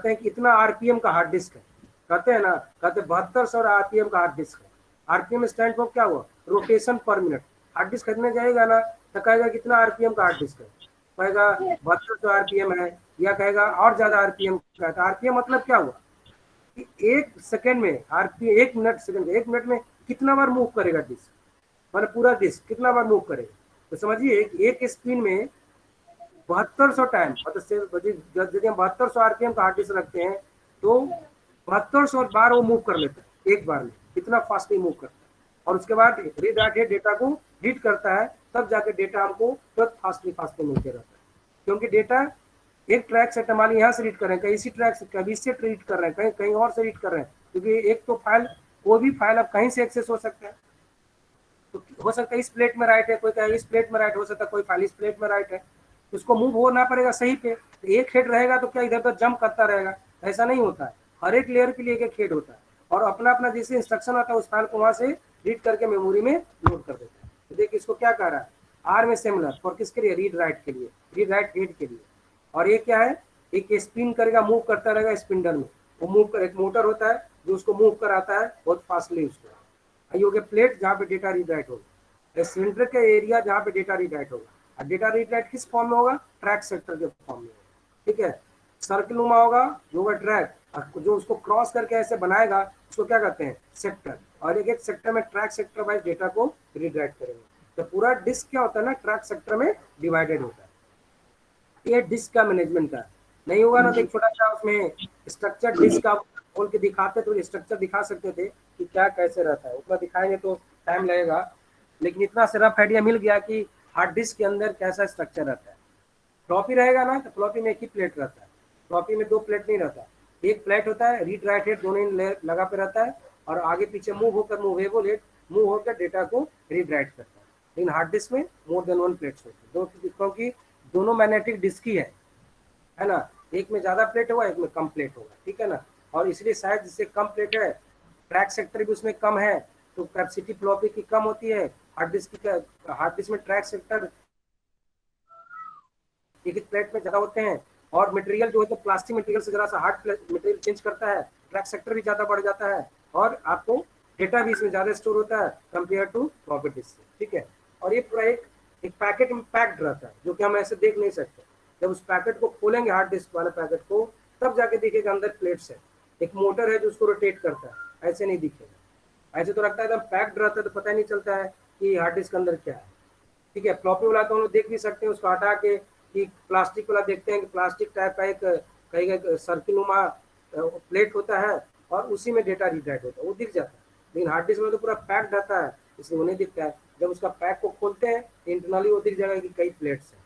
हैं कि इतना आरपीएम का हार्ड डिस्क है, कहते हैं ना, कहते 7200 आरपीएम का हार्ड डिस्क है। आरपीएम स्टैंड फॉर क्या हुआ, रोटेशन पर मिनट। हार्ड डिस्क खरीदने जाएगा ना तो कहेगा कितना आरपीएम का हार्ड डिस्क है, कहेगा 7200 आरपीएम है, या कहेगा और ज्यादा आरपीएम का है। तो आरपीएम मतलब क्या हुआ, कि एक सेकंड में आरपी, एक मिनट में कितना बार मूव करेगा डिस्क, मतलब पूरा डिस्क कितना बार मूव करेगा। तो समझिए एक स्पिन में 7200 टाइम, मतलब यदि हम 7200 आरपीएम का हार्ड डिस्क रखते हैं तो 7200 बार वो मूव कर लेता है एक बार में, इतना फास्टली मूव करता है। और उसके बाद रीड राइट हेड डेटा को रीड करता है, तब जाके डेटा हमको तुरंत फास्टली मिलते रहता है। क्योंकि डेटा एक ट्रैक से हमारे यहाँ से रीड कर रहे हैं, कहीं इसी ट्रैक से, कभी इससे रीड कर रहे हैं, कहीं कहीं और से रीड कर रहे हैं, क्योंकि एक तो फाइल, कोई भी फाइल अब कहीं से एक्सेस हो सकता है। तो हो सकता है इस प्लेट में राइट है, कोई कहे इस प्लेट में राइट, हो सकता है कोई फाइल इस प्लेट में राइट है, तो उसको मूव होना पड़ेगा सही पे। तो एक हेड रहेगा तो क्या इधर उधर जंप करता रहेगा, ऐसा नहीं होता है। हर एक लेयर के लिए एक हेड होता है और अपना अपना जैसे इंस्ट्रक्शन आता है उस फाइल को वहां से रीड करके मेमोरी में लोड कर देता है। तो देखिए इसको क्या कह रहा है, आर में सिमिलर और किसके लिए, रीड राइट के लिए, रीड राइट हेड के लिए। और ये क्या है, एक स्पिन करेगा, मूव करता रहेगा स्पिंडल में, वो मूव कर, एक मोटर होता है जो उसको मूव कराता है बहुत फास्टली उसको। ये हो गया प्लेट जहाँ पे डेटा रीड राइट होगा, सिलेंडर का एरिया जहाँ पे डेटा रीड राइट होगा। और डेटा रीड राइट किस फॉर्म में होगा, ट्रैक सेक्टर के फॉर्म में होगा, ठीक है। सर्कल नुमा होगा जो होगा ट्रैक, जो उसको क्रॉस करके ऐसे बनाएगा उसको क्या कहते हैं, सेक्टर। और एक एक सेक्टर में ट्रैक सेक्टर वाइज डेटा को रीड राइट करेंगे। तो पूरा डिस्क क्या होता है ना, ट्रैक सेक्टर में डिवाइडेड होता है। ये डिस्क का मैनेजमेंट का नहीं होगा ना, तो एक छोटा सा उसमें स्ट्रक्चर डिस्क का खोल के दिखाते तो स्ट्रक्चर दिखा सकते थे कि क्या कैसे रहता है, उतना दिखाएंगे तो टाइम लगेगा। लेकिन इतना से रफ आइडिया मिल गया कि हार्ड डिस्क के अंदर कैसा स्ट्रक्चर रहता है। फ्लॉपी रहेगा ना, तो फ्लॉपी में एक ही प्लेट रहता है, फ्लॉपी में दो प्लेट नहीं रहता, एक प्लेट होता है, रीड राइट हेड दोनों ही लगा पे रहता है, और आगे पीछे मूव होकर मूवेबल हेड मूव होकर डेटा को रीड राइट करता है। लेकिन हार्ड डिस्क में मोर देन वन प्लेट्स होती है, क्योंकि दोनों मैग्नेटिक डिस्क ही है ना, एक में ज्यादा प्लेट होगा एक में कम प्लेट होगा, ठीक है ना। और इसलिए शायद जिससे कम प्लेट है, ट्रैक सेक्टर भी उसमें कम है, तो कैपेसिटी फ्लॉपी की कम होती है। हार्ड डिस्क में ट्रैक सेक्टर एक प्लेट में ज्यादा होते हैं, और मटेरियल जो है तो प्लास्टिक मटेरियल से जरा सा हार्ड मटेरियल चेंज करता है, ट्रैक सेक्टर भी ज्यादा बढ़ जाता है, और आपको डेटा भी इसमें ज्यादा स्टोर होता है कंपेयर टू फ्लॉपी डिस्क, ठीक है। और ये पूरा एक पैकेट में पैक्ड रहता है, जो कि हम ऐसे देख नहीं सकते। जब उस पैकेट को खोलेंगे, हार्ड डिस्क वाले पैकेट को, तब जाके देखिएगा अंदर प्लेट्स है, एक मोटर है जो उसको रोटेट करता है, ऐसे नहीं दिखेगा। ऐसे तो लगता है एकदम पैक्ड रहता है, तो पता नहीं चलता है कि हार्ड डिस्क के अंदर क्या है, ठीक है। फ्लॉपी वाला तो हम लोग देख भी सकते हैं, उसको हटा के कि प्लास्टिक वाला देखते हैं कि प्लास्टिक टाइप का एक कहीं सर्किलनुमा प्लेट होता है, और उसी में डेटा रीड राइट होता है, वो दिख जाता है। लेकिन हार्ड डिस्क में तो पूरा पैक्ड रहता है, इसलिए वो नहीं दिखता है। जब उसका पैक को खोलते हैं इंटरनली वो दिख जाएगा कि कई प्लेट्स हैं।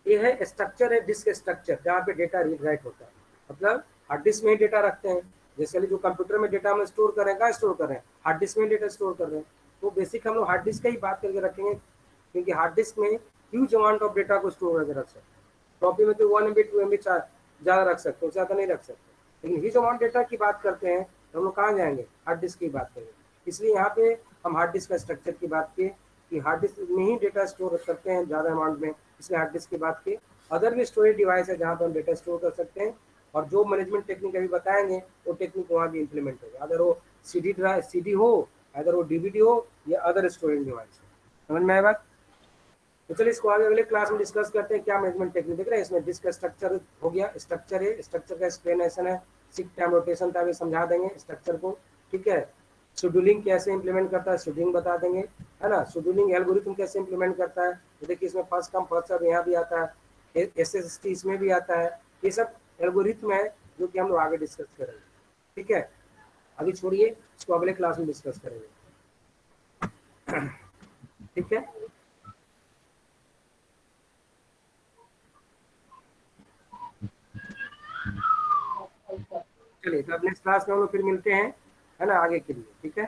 ये है स्ट्रक्चर, है डिस्क स्ट्रक्चर, जहाँ पे डेटा रीड राइट होता है। मतलब हार्ड डिस्क में ही डेटा रखते हैं, जैसे जो कंप्यूटर में डेटा हम स्टोर कर रहे हैं, कहाँ स्टोर कर रहे हैं, हार्ड डिस्क में डेटा स्टोर कर रहे हैं। तो बेसिक हम लोग हार्ड डिस्क का ही बात करके रखेंगे, क्योंकि हार्ड डिस्क में ह्यूज अमाउंट ऑफ डेटा को स्टोर करके रख सकते हैं। फ्लॉपी में तो 1 MB 2 MB ज़्यादा रख सकते हैं, ज़्यादा नहीं रख सकते। लेकिन ह्यूज अमाउंट डेटा की बात करते हैं तो हम लोग कहाँ जाएंगे, हार्ड डिस्क की बात करेंगे। इसलिए यहाँ पे हम हार्ड डिस्क का स्ट्रक्चर की बात की कि हार्ड डिस्क में ही डेटा स्टोर करते हैं ज़्यादा अमाउंट में, इसलिए हार्ड डिस्क की बात की। अदर भी स्टोरेज डिवाइस है जहाँ पर हम डेटा स्टोर कर सकते हैं, और जो मैनेजमेंट टेक्निक अभी बताएंगे वो टेक्निक वहाँ भी इम्प्लीमेंट होगा, अगर वो CD हो, अगर वो DVD हो, या अदर स्टोरेज डिवाइस हो। समझ में आए बात? तो चलिए इसको आगे अगले क्लास में डिस्कस करते हैं क्या मैनेजमेंट टेक्निक देख रहे हैं। इसमें डिस्क का स्ट्रक्चर हो गया, स्ट्रक्चर है, स्ट्रक्चर का एक्सप्लेनेशन है, शिफ्ट टाइम रोटेशन था, समझा देंगे स्ट्रक्चर को, ठीक है। शेड्यूलिंग कैसे इंप्लीमेंट करता है, शेड्यूलिंग बता देंगे, है ना। शेड्यूलिंग एल्गोरिथम कैसे इंप्लीमेंट करता है, तो देखिए इसमें फर्स्ट कम फर्स्ट सर्व यहाँ भी आता है, SST इसमें भी आता है। ये सब एल्गोरिथम है जो कि हम लोग आगे डिस्कस करेंगे, ठीक है। अभी छोड़िए, इसको अगले क्लास में डिस्कस करेंगे, ठीक है। चलिए तो अब नेक्स्ट क्लास में हम लोग फिर मिलते हैं, है ना, आगे के लिए, ठीक है।